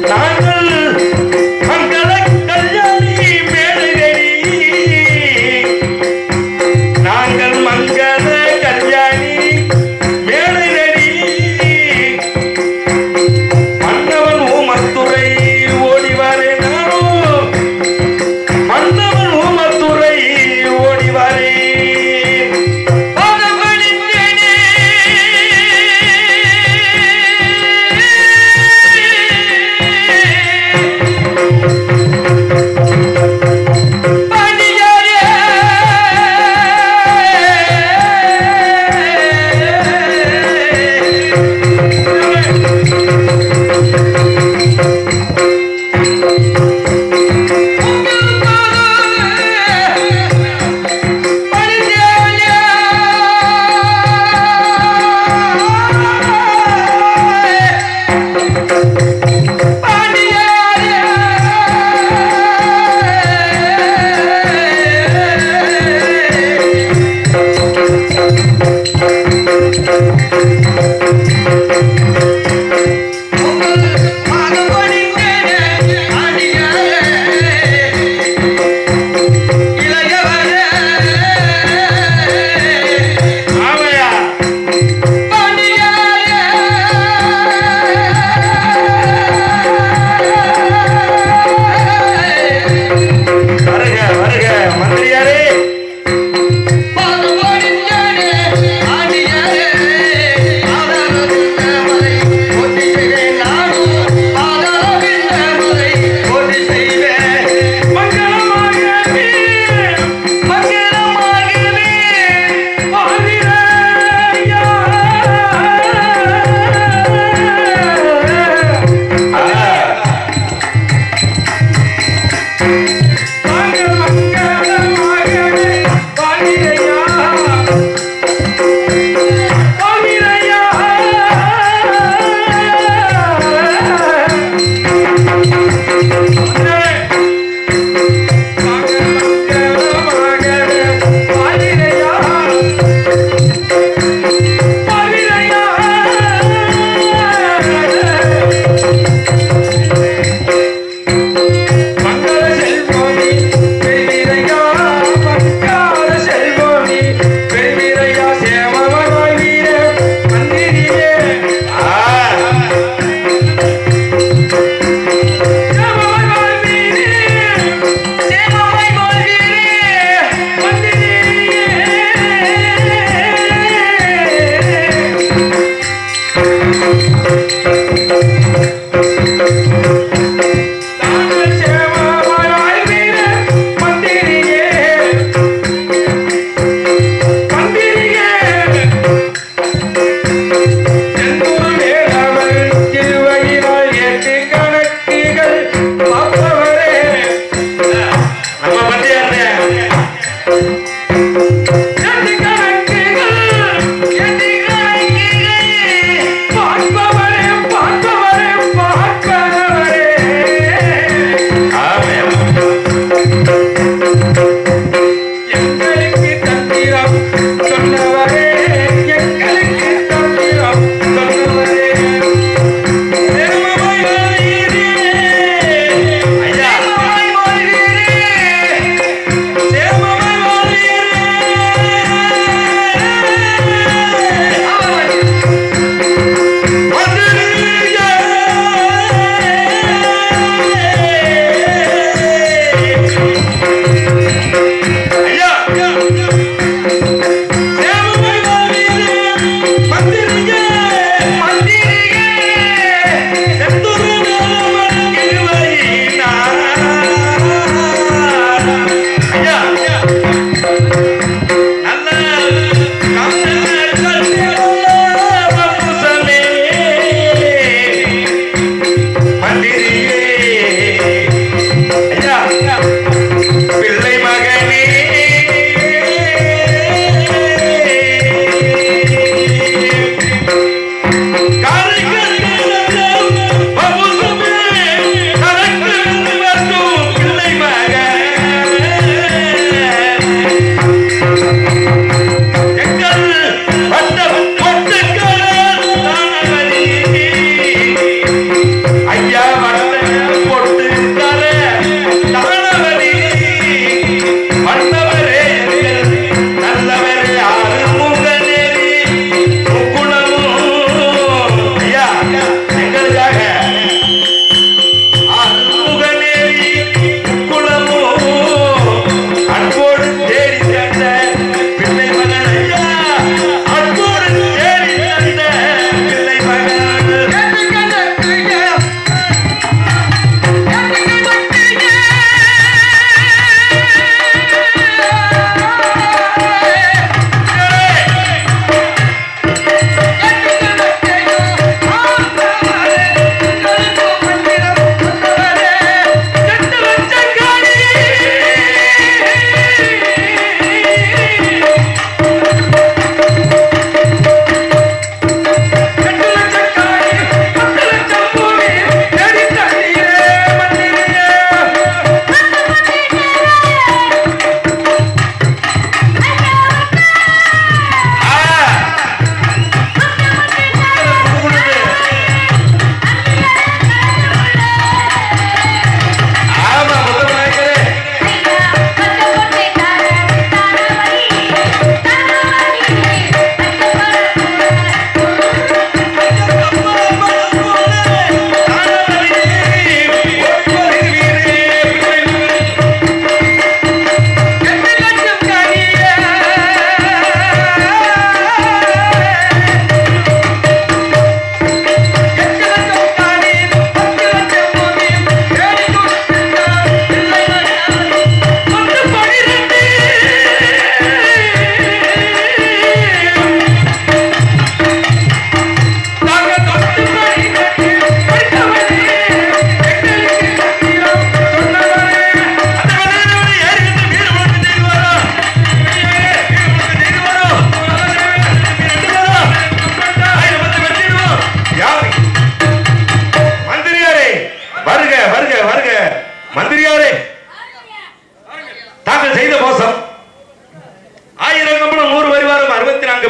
E: நான்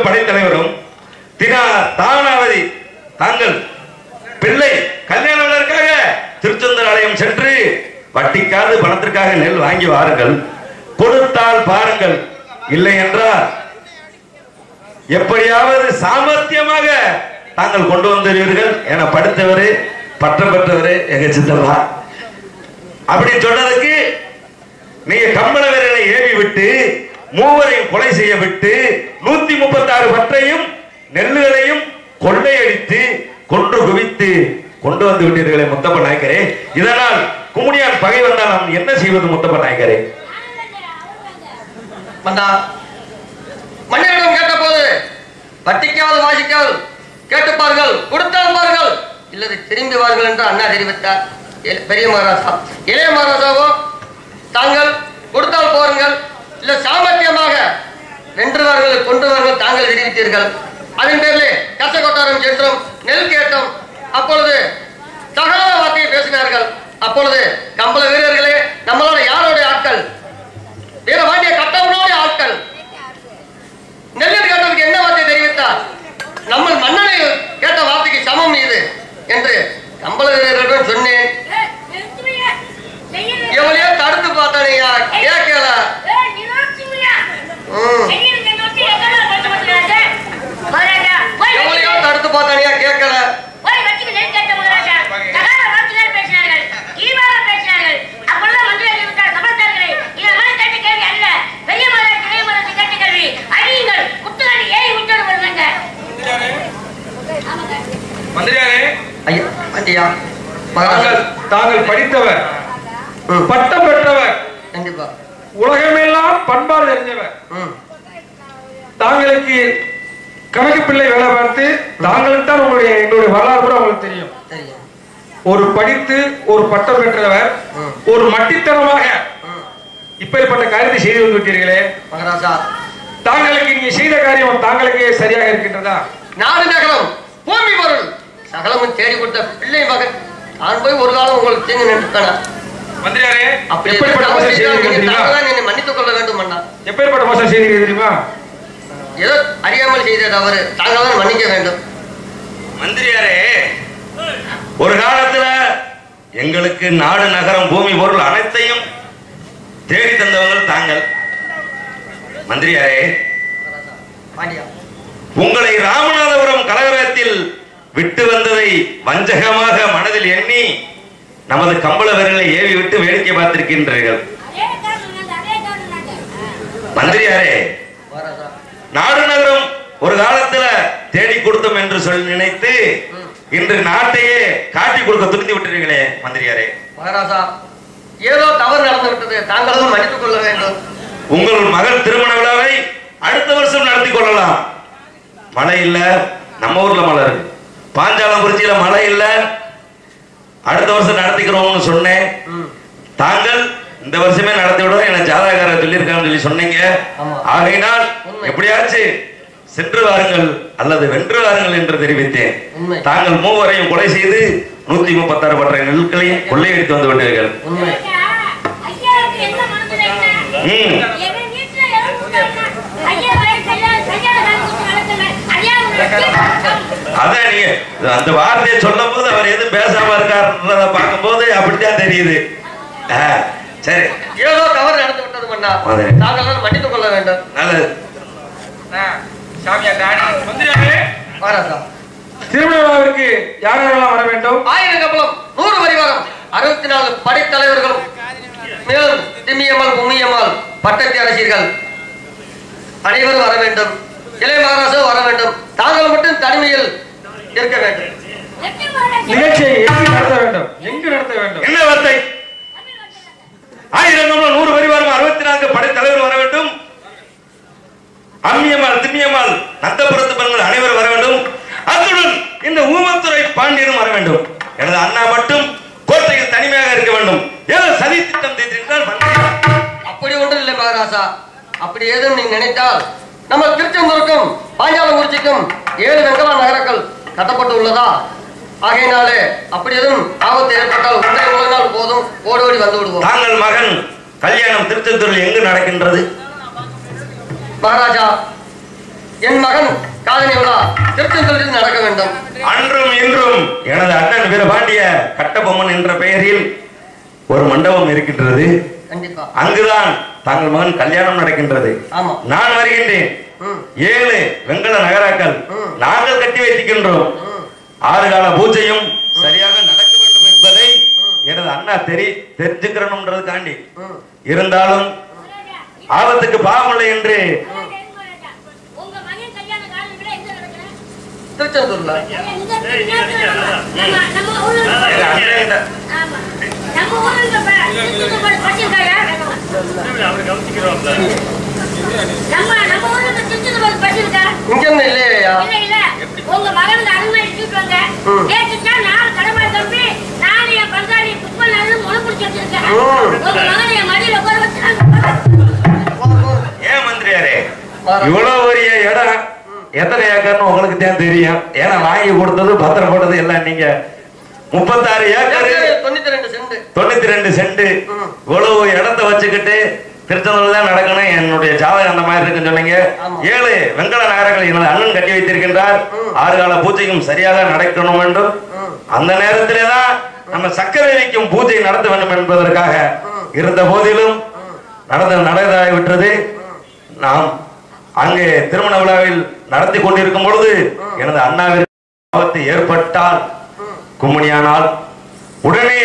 E: படைத்தலைவரும் தானாவதி தாங்கள் பிள்ளை கல்யாணத்திற்காக திருச்செந்தூர் ஆலயம் சென்று வட்டிக்காது பணத்திற்காக நெல் வாங்கி வாருங்கள், கொடுத்தால் பாருங்கள், இல்லை என்றால் எப்படியாவது சாமர்த்தியமாக தாங்கள் கொண்டு வந்துடுவீர்கள் என படித்தவரே பட்டம் பெற்றவரே எங்க சித்தப்பா. அப்படி சொன்னதுக்கு நீங்க கம்பள வீரரை ஏவி விட்டு மூவரையும் கொலை செய்ய விட்டு 136 பற்றையும் நெல்லுகளையும் கொள்ளையடித்து கொன்று குவித்து கொண்டு வந்து விட்டீர்களே முத்தப்ப நாயக்கரே. இதனால் குமுனியான் பகை வந்தால் நாம் என்ன செய்வது முத்தப்ப நாயக்கரே?
A: மன்னரிடம் கேட்ட போது வட்டிக்காவது வாசிக்காவது கேட்டுப்பார்கள், கொடுத்தால் பார்கள், இல்லது திரும்பி வார்கள் என்று அண்ணா தெரிவித்தார். பெரிய மகாராஜா இளைய மகாராஜாவோ தாங்கள் கொடுத்தால் போருங்கள், இல்ல சாமர்த்தியமாக வென்றுவார்கள் கொன்றுவார்கள் தாங்கள் தெரிவித்தீர்கள். அதன் பேரிலே கசகொட்டாரம் சென்றோம், நெல் கேட்டோம். அப்பொழுது தகாத வார்த்தையை பேசினார்கள். அப்பொழுது கம்பள வீரர்களே, நம்மளோட யாரோடைய ஆட்கள்? வீரபாண்டிய கட்டவனுடைய ஆட்கள். நெல்லில் கேட்டதுக்கு என்ன வார்த்தை தெரிவித்தார்? நம்ம மன்னனை கேட்ட வார்த்தைக்கு சமம் இது என்று கம்பள வீரர்களிடம் சொன்னேன். எவ்வளையோ தடுத்து பார்த்தானையா, கேட்கல. எவ்வளையோ தடுத்து பார்த்தானையா, கேட்கல.
F: தாங்கள் படித்தவர், பட்டம் பெற்றவர்,
A: கண்டிப்பா
F: உலகமெல்லாம் பண்பாடு தெரிஞ்சவர். தாங்களுக்கு கணக்கு பிள்ளை வேலை பார்த்து தாங்களுக்கு தான் எங்களுடைய வரலாறு கூட உங்களுக்கு தெரியும். ஒரு படித்து ஒரு பட்டம் பெற்றவர் ஒரு மட்டித்தனமாக இப்படிப்பட்ட காரியத்தை செய்து வந்து விட்டீர்களே
A: மகாராஜா,
F: தாங்களுக்கு நீங்க செய்த காரியம் தாங்களுக்கே சரியாக இருக்கின்றதா?
A: நாடு நகரம் பூமி பொருள் சகலமும் தேடி கொடுத்த பிள்ளை மகன் நான் போய் ஒரு காலம் உங்களுக்கு தீங்கு நின்றுட்டானா?
F: மந்திரியாரே,
A: எப்படிப்பட்ட மோசம் செய்தீர்கள்? என்னை மன்னித்துக் கொள்ள வேண்டும் அண்ணா.
F: எப்படிப்பட்ட மோசம் செய்தீர்கள் தெரியுமா?
A: ஏதோ அறியாமல் செய்த தவறு, தாங்கள் தான் மன்னிக்க வேண்டும்.
E: மந்திரியாரே, ஒரு காலத்துல எங்களுக்கு நாடு நகரம் பூமி பொருள் அனைத்தையும் தேடி தந்தவர்கள் தாங்கள். மந்திரியாரே, உங்களை ராமநாதபுரம் கலவரத்தில் விட்டு வந்ததை வஞ்சகமாக மனதில் எண்ணி நமது கம்பள வீரர்களை ஏவி விட்டு வேடிக்கை பார்த்திருக்கின்றீர்கள். மந்திரியாரே, நாடு நகரம் ஒரு காலத்துல தேடி கொடுத்தோம் என்று சொல்லி நினைத்து இன்று நாட்டையே காட்டி கொடுக்க துணிந்து விட்டீர்களே மந்திரியாரே.
A: மகாராஜா, ஏதோ தவறு நடந்து விட்டது, தாங்களும் மன்னித்துக் கொள்ள வேண்டும்.
E: உங்கள் மகள் திருமண விழாவை அடுத்த வருஷம் நடத்தி கொள்ளலாம். மழை இல்ல, நம்ம ஊர்ல மழை இருக்கு. பாஞ்சாலங்குறிச்சியில மழை இல்ல, அடுத்த வருஷம் நடத்திக்கிறோம்னு சொன்னேன். தாங்கள் இந்த வருஷமே நடத்தி விட என ஜாதகார சொல்லியிருக்கான்னு சொல்லி சொன்னீங்க. ஆகையினால் எப்படியாச்சும் சென்று வாருங்கள் அல்லது வென்று வாருங்கள் என்று தெரிவித்தேன். தாங்கள் மூவரையும் கொலை செய்து 136 பற்ற நெல்களையும் கொள்ளையடித்து வந்து விட்டீர்கள். அதான் நீங்க அந்த வார்த்தையை சொல்லும் போது அவர் எதுவும் பேசாம இருக்காருன்றத பார்க்கும் போது அப்படித்தான் தெரியுது. சரி,
A: ஏதோ தவறு நடந்து விட்டது மன்னா, தாங்கள் மன்னித்துக் கொள்ள வேண்டும்.
E: நல்லது.
F: திருமண விழாவிற்கு யாரெல்லாம் வர வேண்டும்?
A: 1000 கப்பலம், 100 வரிவாகம், 64 படைத்தலைவர்களும், மேலும் திம்மியம்மாள் பும்மியம்மாள் பட்டத்து அரசியர்கள் அனைவரும் வர வேண்டும். இளைய மகாராஜா வர வேண்டும். தாங்கள் மட்டும் தனிமையில் இருக்க வேண்டும்.
F: நிகழ்ச்சியை எங்கு நடத்த வேண்டும்? எங்கு நடத்த வேண்டும்?
E: என்ன வார்த்தை? 1000 கப்பலம், 100 வரிவாகம், 64 படைத்தலைவர் வர வேண்டும். அம்மியம்மாள் திம்மியம்மாள் நந்தபுரத்து பெண்கள் அனைவரும் வர வேண்டும். அத்துடன் இந்த ஊமத்துறை பாண்டியனும் வர வேண்டும். எனது அண்ணா மட்டும் கோட்டையில் தனிமையாக இருக்க வேண்டும். ஏதோ சதி திட்டம் தீர்த்திருந்தால்
A: அப்படி ஒன்றும் இல்லை மகாராஜா. அப்படி ஏதும் நீங்க நினைத்தால் நம்ம திருச்செந்தூருக்கும் பாஞ்சாலங்குறிச்சிக்கும் 7 வெங்கல நகரங்கள் கட்டப்பட்டு உள்ளதா? ஆகையினாலே அப்படி எதுவும் ஆபத்து ஏற்பட்டால் ஒன்றை நாள் போதும் ஓடோடி வந்து விடுவோம்.
E: தாங்கள் மகன் கல்யாணம் திருச்செந்தூரில் எங்கு நடக்கின்றது?
A: மகாராஜா, என் மகன் காதணி விழா திருச்செந்தூரில் நடக்க வேண்டும்.
E: அன்றும் இன்றும் எனது அண்ணன் வீரபாண்டிய கட்டபொம்மன் என்ற பெயரில் ஒரு மண்டபம் இருக்கின்றது.
A: கண்டிப்பா
E: அங்குதான் தங்கள் மகன் கல்யாணம் நடக்கின்றது. நான் வருகின்றேன். 7 வெங்கல நகராக்கள் நாங்கள் கட்டி வைத்திருக்கின்றோம். 6 கால பூஜையும் சரியாக நடக்க வேண்டும் என்பதை எனது அண்ணா தெரிஞ்சுக்கிறோம்ன்றதுக்காண்டி இருந்தாலும் ஆபத்துக்கு பாவமில்லை என்று
A: திருச்செந்தூர்ல. இங்க இல்லையா?
B: உங்க மகனுக்கு அருமை எடுத்துட்டு கேட்டுட்டா நான் கடமை தம்பி நான் என் பங்காளி குப்பை நல்ல முளை பிடிச்சி வச்சிருக்கேன். உங்க மகனை என் மடியில உட்கார வச்சு
E: ஏன் மந்திரியாரே இவ்வளவு பெரிய இடம் எத்தனை ஏக்கர்னு உங்களுக்கு தான் தெரியும். ஏன்னா வாங்கி கொடுத்தது பத்திரம் போட்டது எல்லாம் நீங்க 36 ஏக்கர் 92 சென்ட் இவ்வளவு இடத்தை வச்சுக்கிட்டு திருச்செந்தூர்ல தான் நடக்கணும். என்னுடைய ஜாதகம் அந்த மாதிரி இருக்குன்னு சொன்னீங்க. 7 வெங்கல நகரங்களை எனது அண்ணன் கட்டி வைத்திருக்கின்றார். 6 கால பூஜையும் சரியாக நடக்கணும் என்றும் அந்த நேரத்திலேதான் நம்ம சக்கரை வைக்கும் பூஜை நடத்த வேண்டும் என்பதற்காக இருந்த போதிலும் நடந்தாகிவிட்டது. நாம் அங்கே திருமண விழாவில் நடத்தி கொண்டிருக்கும் பொழுது எனது அண்ணாவிற்கு ஆபத்து ஏற்பட்டால் கும்மிணியானால் உடனே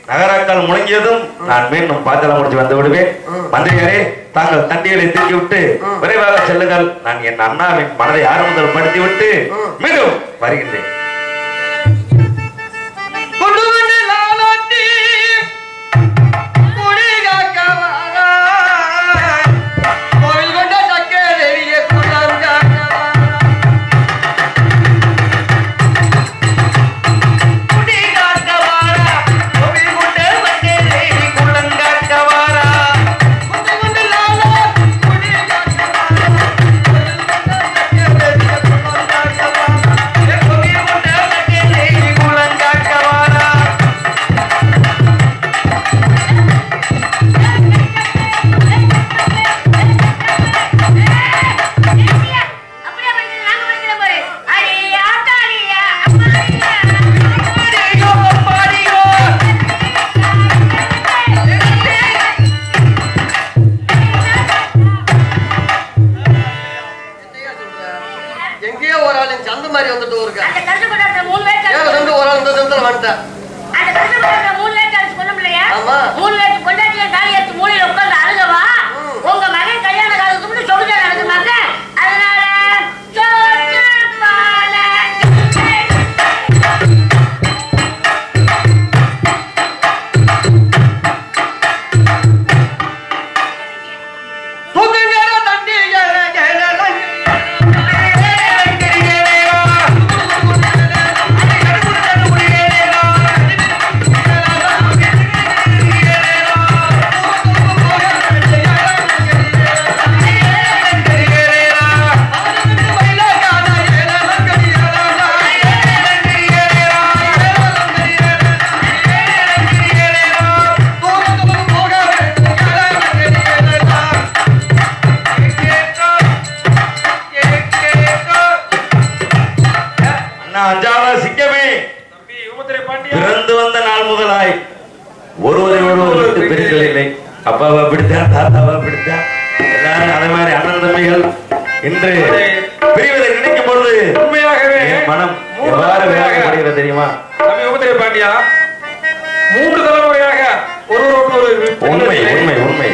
E: நகராக்கள் முழங்கியதும் நான் மீண்டும் பாத்திரம் முடிச்சு வந்து விடுவேன். மந்திரியாரே தாங்கள் தண்டிகளை தூக்கி விட்டு விரைவாக செல்லுங்கள். நான் என் அண்ணாவின் மனதை ஆரம்பத்தில் படுத்தி விட்டு மீண்டும் வருகின்றேன். பிறந்து வந்த நாள் முதலாய் ஒருவரை ஒருவர் பிரித்தல் இல்லை. அப்பாவை பிடித்தான், தாத்தாவை பிடித்தான், எல்லாரும் அதே மாதிரி அண்ணன் தம்பிகள் இன்று பிரிவதை நினைக்கும் பொழுது உண்மையாகவே மனம் எவ்வாறு வேகப்படுகிறது தெரியுமா?
F: தம்பி உபத்திரை பாண்டியா, 3 தலைமுறையாக ஒருவரோடு ஒரு
E: உண்மை உண்மை உண்மை.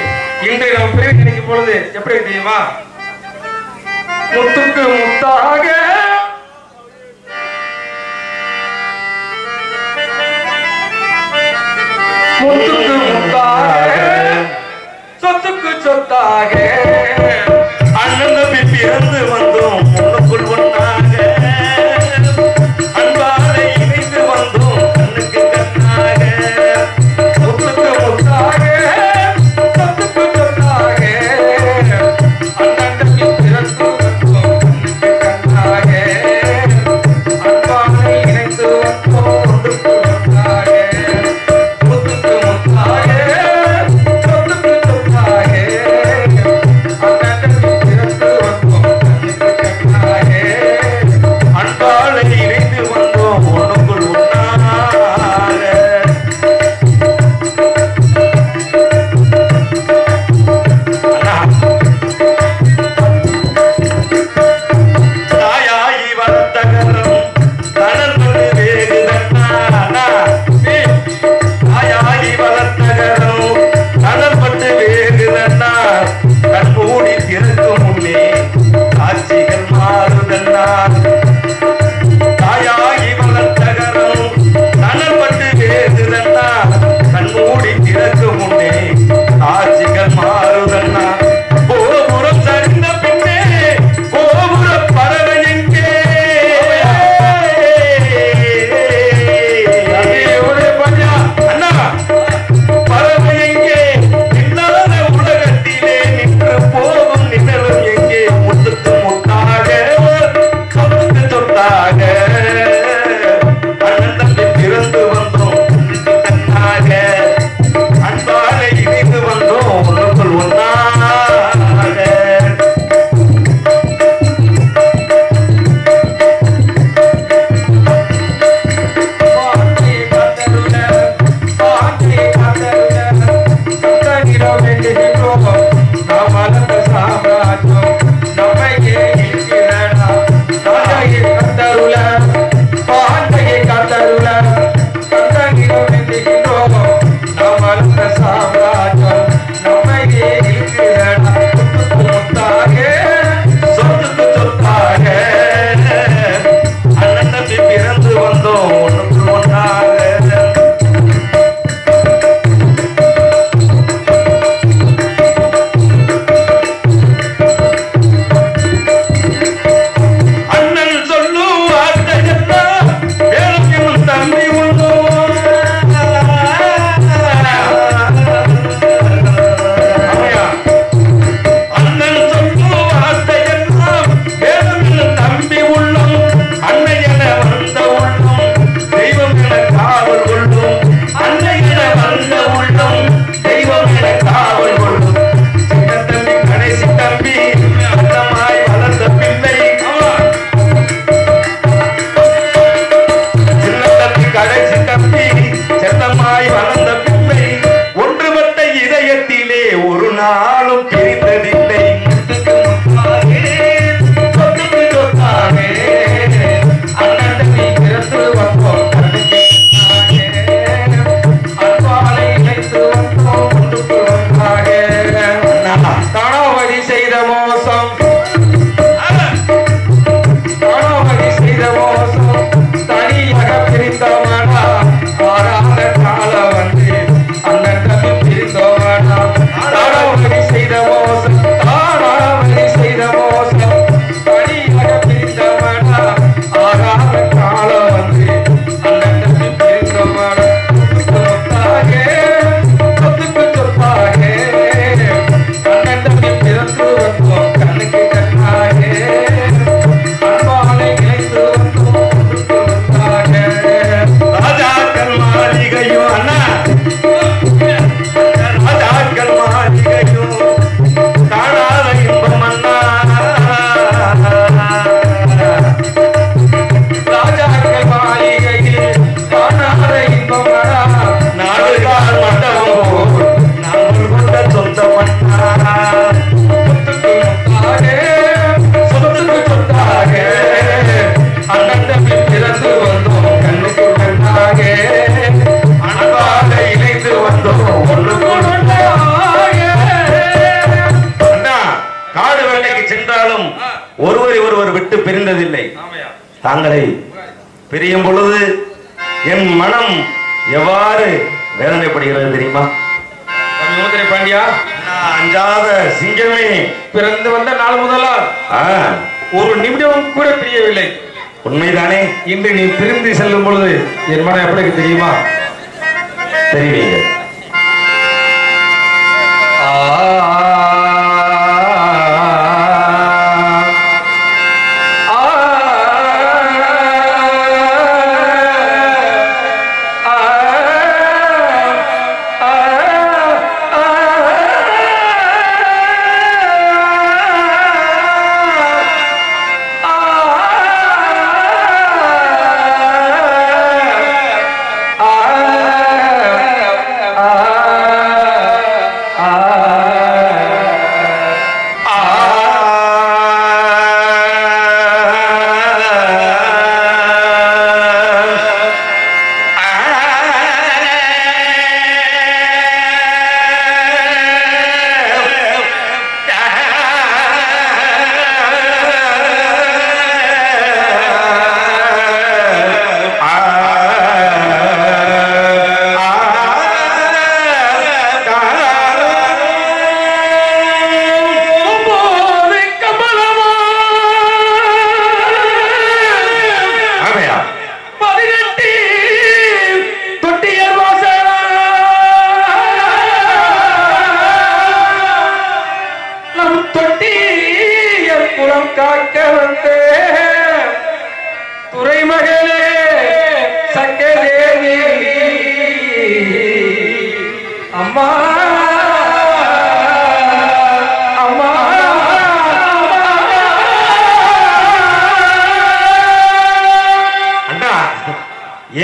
F: இன்று நாம் பிரிவை நினைக்கும் பொழுது எப்படி தெரியுமா? முத்துக்கு முத்தாக முத்துக்கு முத்தாக சொத்துக்கு சொத்தாக
E: அண்ணன் தம்பி பிறந்து வந்தோம் முன்னுக்குள் ஒன்றாக, அன்பாலை இணைந்து வந்தோம் கண்ணுக்கு கண்ணாக.
F: முத்துக்கு முத்தாக சொத்துக்கு சொத்தாக அண்ணன் தம்பி பிறந்து வந்தோம் கண்ணுக்கு கண்ணாக, அன்பாலை இணைந்து வந்தோம் ஒன்றுக்கு ஒன்றாக. Yeah.
E: வந்தோம் அண்ணா, காடு வேட்டைக்கு சென்றாலும் ஒருவர் விட்டு பிரிந்ததில்லை. தாங்களை பிரியும் பொழுது என் மனம் எவ்வாறு வேதனைப்படுகிறது தெரியுமா?
F: பாண்டியா,
E: அஞ்சாத சிங்கமே,
F: பிறந்து வந்த நாள் முதலால் ஒரு நிமிடம் கூட பிரியவில்லை.
E: உண்மைதானே?
F: இன்று நீ பிரிந்து செல்லும் பொழுது என் மனம் எப்படி தெரியுமா?
E: தெரிவீங்க.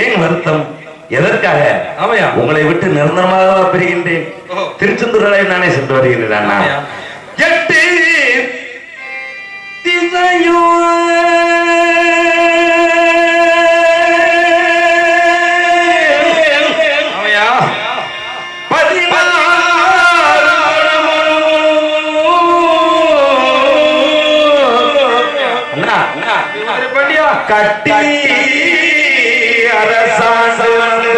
E: ஏன் வருத்தம்? எதற்காக? உங்களை விட்டு நிரந்தரமாக பிரிகின்றேன். திருச்செந்தூரை நானே சென்று வருகிறேன். எட்டு திசையோ கட்டி அரசாண்டு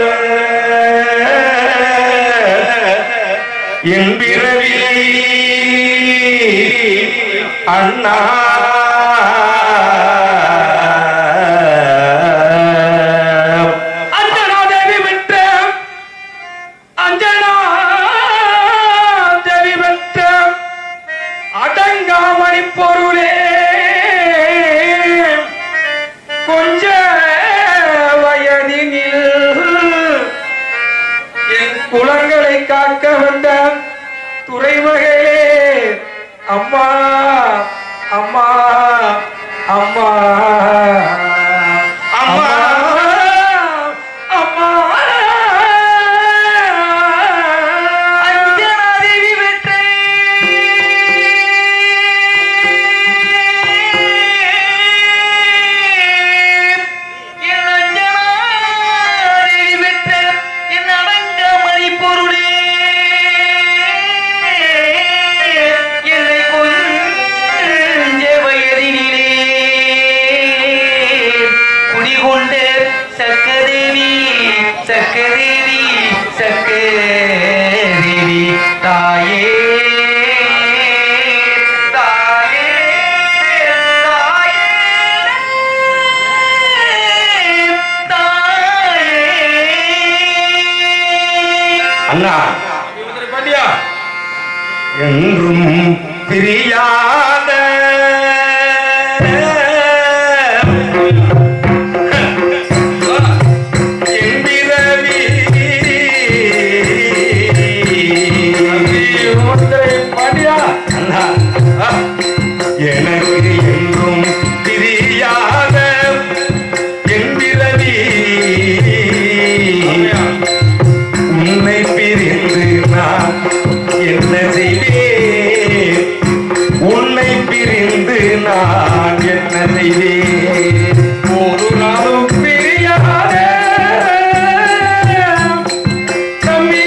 E: என் பிறவி அண்ணா அஞ்சனா தேவி விட்ட அஞ்சனா தேவி விட்ட அடங்காமணி பொருளே கொஞ்ச வயதினில் என் குலங்களை காக்க வந்த துறைமகளே அம்மா அம்மா அம்மா அம்மா அம்மா அஞ்சனாதேவி வெற்றி என் அஞ்சனாதேவி வெற்ற என் அடங்காமணி பொருளே என்னை கொஞ்ச வயதினிலே குடிகொண்ட சக்கதேவி சக்கதேவி சக்கதேவி தாயே தாயே தாயே அண்ணா பாண்டியா என்றும் பிரியாத என் பிறவி பாண்டியா அண்ணா எனக்கு என்றும் பிரியாத என் பிறவி உன்னை பிரிந்து நான் என்ன செய்வேன்? உன்னை பிரிந்து நான் என்ன செய்வேன்? ஒரு நாளும் பிரியாத தம்பி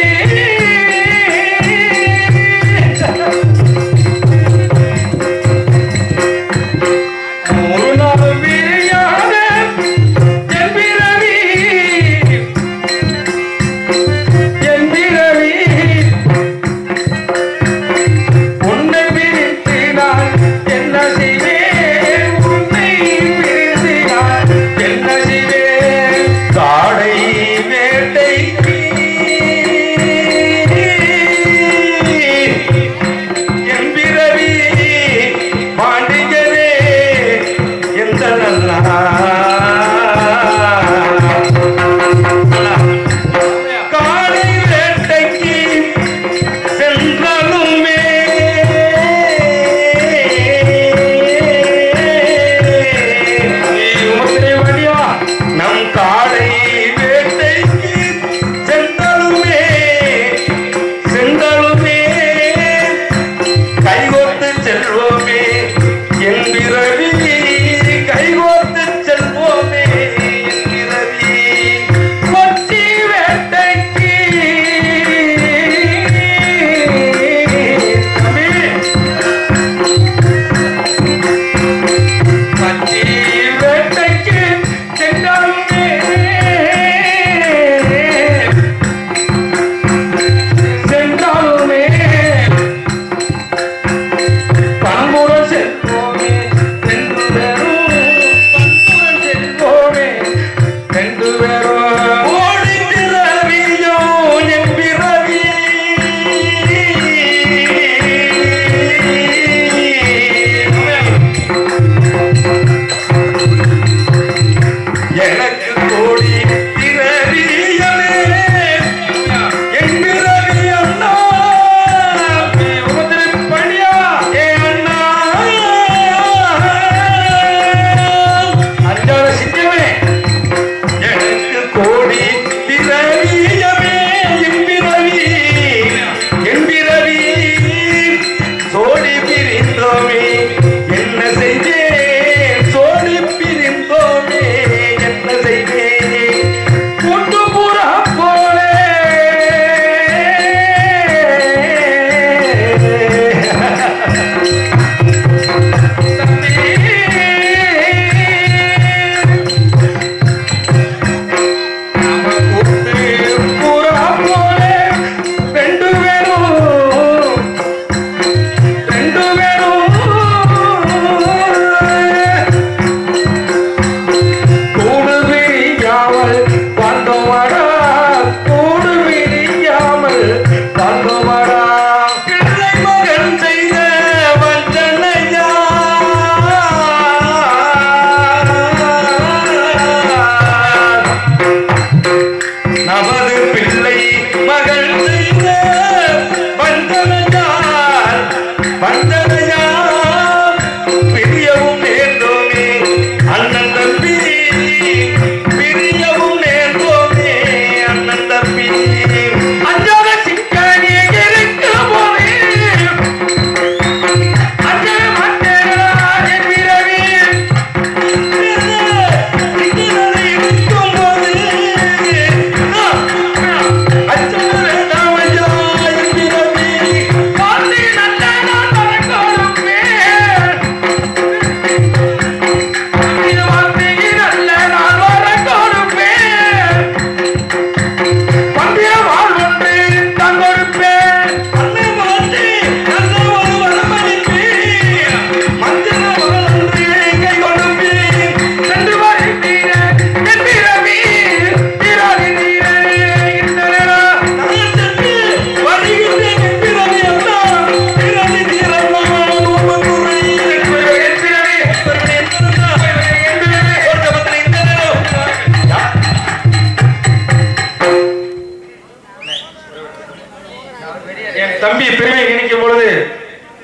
F: என் தம்பி பெருமை நினைக்கும் பொழுது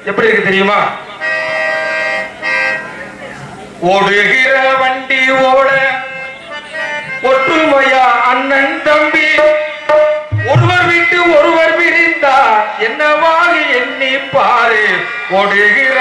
F: எப்படி இருக்கு தெரியுமா? ஓடுகிற வண்டி ஓட ஒற்றுமையா அண்ணன் தம்பி, ஒருவர் விட்டு ஒருவர் பிரிந்தா என்னவாக எண்ணி பாரு. ஓடுகிற